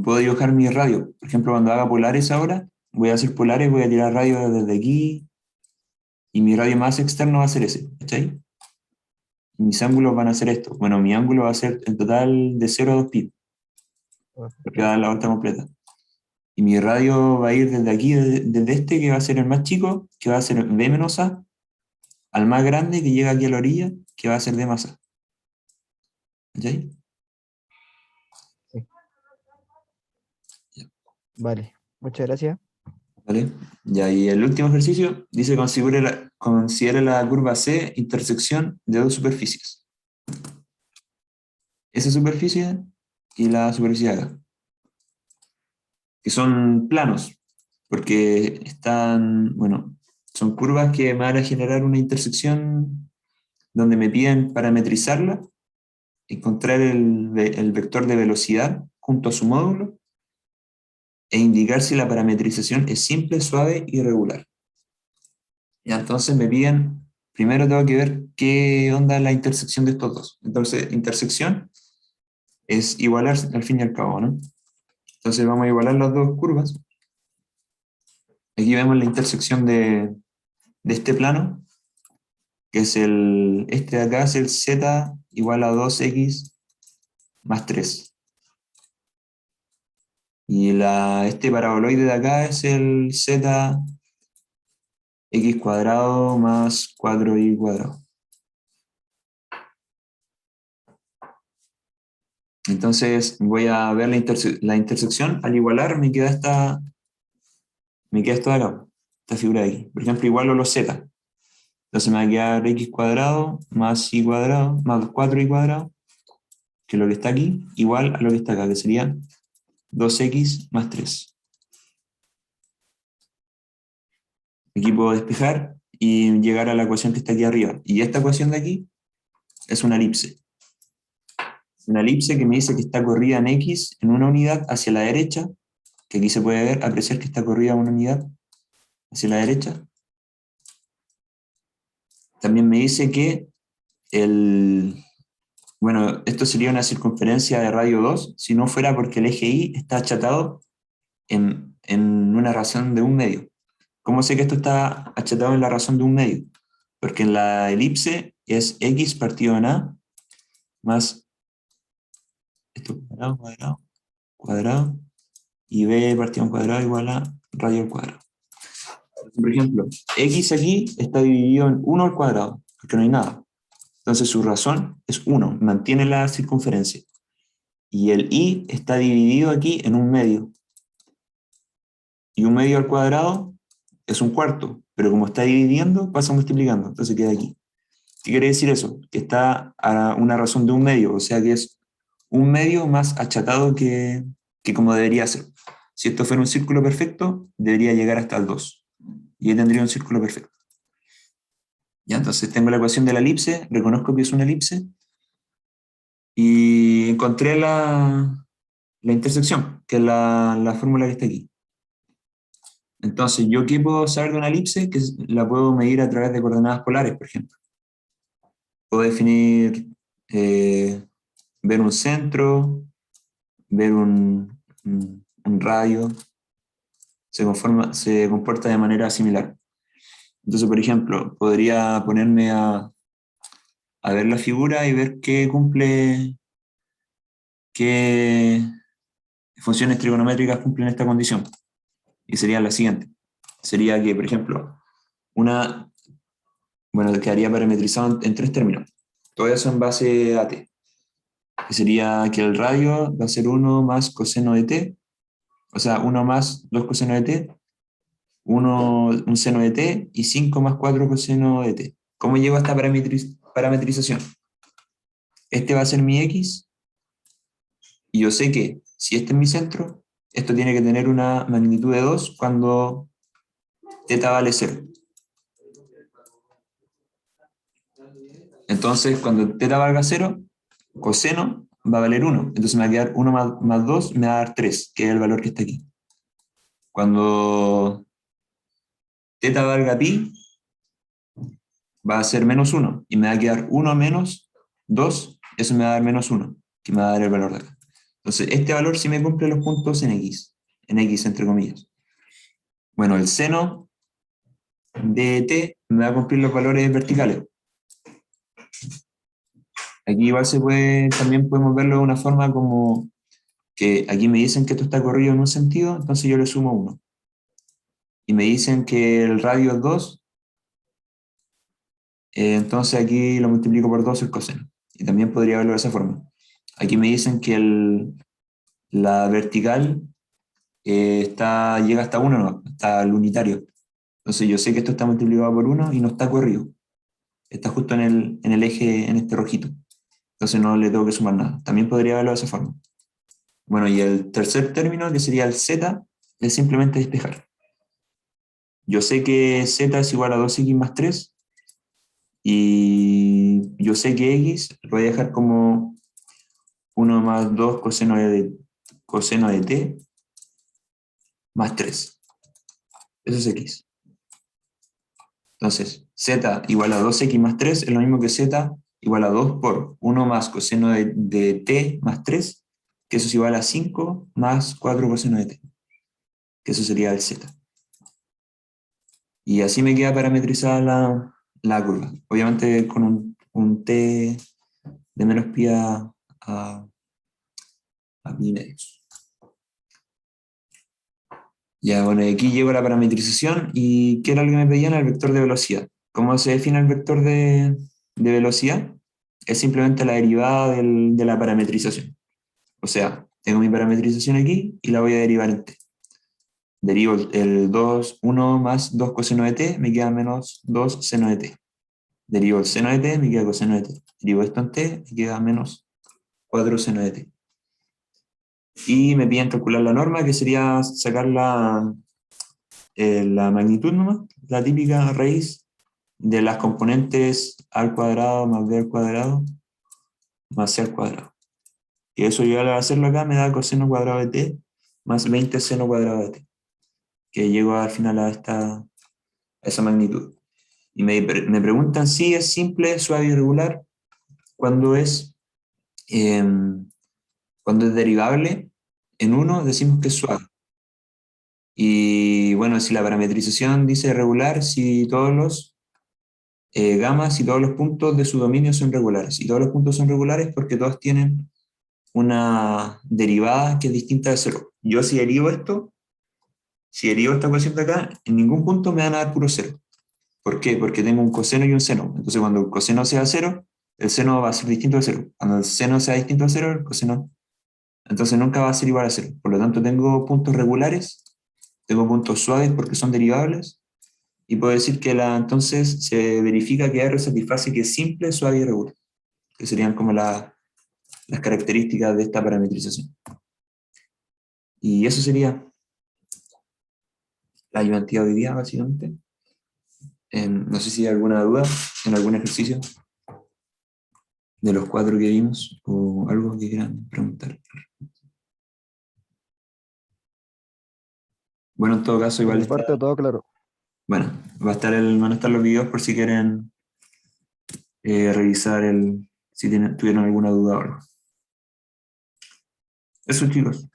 puedo dibujar mi radio. Por ejemplo, cuando haga polares ahora, voy a hacer polares, voy a tirar radio desde aquí, y mi radio más externo va a ser ese, ¿cachai? Y mis ángulos van a ser estos. Bueno, mi ángulo va a ser en total de 0 a 2 pi, Ah, porque va a ya. dar la vuelta completa. Y mi radio va a ir desde aquí, desde este, que va a ser el más chico, que va a ser B menos A, al más grande, que llega aquí a la orilla, que va a ser D más A. ¿Cachai? Sí, vale. Muchas gracias. ¿Vale? Ya, y el último ejercicio dice: considere la curva C intersección de dos superficies. Esa superficie y la superficie de acá, que son planos, porque bueno, son curvas que me van a generar una intersección donde me piden parametrizarla, encontrar el vector de velocidad junto a su módulo e indicar si la parametrización es simple, suave y regular. Y entonces me piden, primero tengo que ver qué onda la intersección de estos dos. Entonces, intersección es igualar al fin y al cabo, ¿no? Entonces vamos a igualar las dos curvas. Aquí vemos la intersección de este plano, que es este de acá es el z igual a 2x más 3. Y este paraboloide de acá es el z x cuadrado más 4y cuadrado. Entonces voy a ver la intersección. Al igualar me queda esto de acá, esta figura de aquí. Por ejemplo, igualo los z. Entonces me va a quedar x cuadrado más y cuadrado más 4y cuadrado, que es lo que está aquí, igual a lo que está acá, que sería 2x más 3. Aquí puedo despejar y llegar a la ecuación que está aquí arriba. Y esta ecuación de aquí es una elipse. Una elipse que me dice que está corrida en x en una unidad hacia la derecha, que aquí se puede apreciar que está corrida una unidad hacia la derecha. También me dice que bueno, esto sería una circunferencia de radio 2 si no fuera porque el eje Y está achatado en una razón de un medio. ¿Cómo sé que esto está achatado en la razón de un medio? Porque en la elipse es x partido en A más esto cuadrado, cuadrado, cuadrado, y b partido en cuadrado igual a radio al cuadrado. Por ejemplo, x aquí está dividido en 1 al cuadrado, porque no hay nada. Entonces su razón es 1, mantiene la circunferencia. Y el y está dividido aquí en un medio. Y un medio al cuadrado es un cuarto, pero como está dividiendo, pasa multiplicando, entonces queda aquí. ¿Qué quiere decir eso? Que está a una razón de un medio, o sea que es un medio más achatado que como debería ser. Si esto fuera un círculo perfecto, debería llegar hasta el 2. Y ahí tendría un círculo perfecto. ¿Ya? Entonces tengo la ecuación de la elipse, reconozco que es una elipse, y encontré la intersección, que es la fórmula que está aquí. Entonces, ¿yo qué puedo saber de una elipse? Que la puedo medir a través de coordenadas polares, por ejemplo. Puedo definir, ver un centro, ver un radio, se comporta de manera similar. Entonces, por ejemplo, podría ponerme a ver la figura y ver qué cumple, qué funciones trigonométricas cumplen esta condición. Y sería la siguiente. Sería que, por ejemplo, quedaría parametrizado en tres términos. Todo eso en base a t. Que sería que el radio va a ser 1 más coseno de t, o sea, 1 más 2 coseno de t, un seno de t y 5 más 4 coseno de t. ¿Cómo llego a esta parametrización? Este va a ser mi x, y yo sé que si este es mi centro, esto tiene que tener una magnitud de 2 cuando θ vale 0. Entonces, cuando θ valga 0, coseno va a valer 1. Entonces me va a quedar 1 más 2, me va a dar 3, que es el valor que está aquí. Cuando θ valga pi, va a ser menos 1, y me va a quedar 1 menos 2, eso me va a dar menos 1, que me va a dar el valor de acá. Entonces, este valor sí me cumple los puntos en x entre comillas. Bueno, el seno de t me va a cumplir los valores verticales. Aquí igual también podemos verlo de una forma como que aquí me dicen que esto está corrido en un sentido, entonces yo le sumo 1. Y me dicen que el radio es 2, entonces aquí lo multiplico por 2 el coseno. Y también podría verlo de esa forma. Aquí me dicen que la vertical llega hasta 1, no, hasta el unitario. Entonces yo sé que esto está multiplicado por 1 y no está corrido. Está justo en el eje, en este rojito. Entonces no le tengo que sumar nada. También podría verlo de esa forma. Bueno, y el tercer término, que sería el z, es simplemente despejar. Yo sé que z es igual a 2x más 3, y yo sé que x lo voy a dejar como 1 más 2 coseno de t más 3. Eso es x. Entonces, z igual a 2x más 3 es lo mismo que z igual a 2 por 1 más coseno de t más 3, que eso es igual a 5 más 4 coseno de t, que eso sería el z. Y así me queda parametrizada la curva. Obviamente con un t de menos pi a pi medios. Ya, bueno, y aquí llego a la parametrización, y ¿qué era lo que me pedían? El vector de velocidad. ¿Cómo se define el vector de velocidad? Es simplemente la derivada de la parametrización. O sea, tengo mi parametrización aquí y la voy a derivar en t. Derivo el 1 más 2 coseno de t, me queda menos 2 seno de t. Derivo el seno de t, me queda coseno de t. Derivo esto en t, me queda menos 4 seno de t. Y me piden calcular la norma, que sería sacar la magnitud nomás, la típica raíz de las componentes a al cuadrado más b al cuadrado más c al cuadrado. Y eso yo al hacerlo acá me da coseno cuadrado de t más 20 seno cuadrado de t, que llego al final a esa magnitud. Y me preguntan si es simple, suave y regular. Cuando es, eh, cuando es derivable en 1, decimos que es suave. Y bueno, si la parametrización dice regular, si todos los gamas y todos los puntos de su dominio son regulares. Y todos los puntos son regulares porque todos tienen una derivada que es distinta de cero. Yo si derivo esta ecuación de acá, en ningún punto me van a dar puro cero. ¿Por qué? Porque tengo un coseno y un seno. Entonces cuando el coseno sea cero, el seno va a ser distinto de cero. Cuando el seno sea distinto de cero, el coseno, entonces nunca va a ser igual a cero. Por lo tanto, tengo puntos regulares, tengo puntos suaves porque son derivables, y puedo decir que entonces se verifica que R satisface que es simple, suave y regular, que serían como las características de esta parametrización. Y eso sería la ayudantía de hoy día, básicamente. No sé si hay alguna duda en algún ejercicio de los 4 que vimos, o algo que quieran preguntar. Bueno, en todo caso, Por igual mi está, parte, todo claro. bueno, van a estar los videos por si quieren revisar si tuvieron alguna duda o algo. Eso, chicos.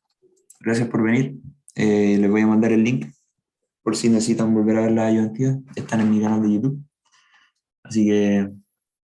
Gracias por venir. Les voy a mandar el link por si necesitan volver a ver la ayudantías. Están en mi canal de YouTube. Así que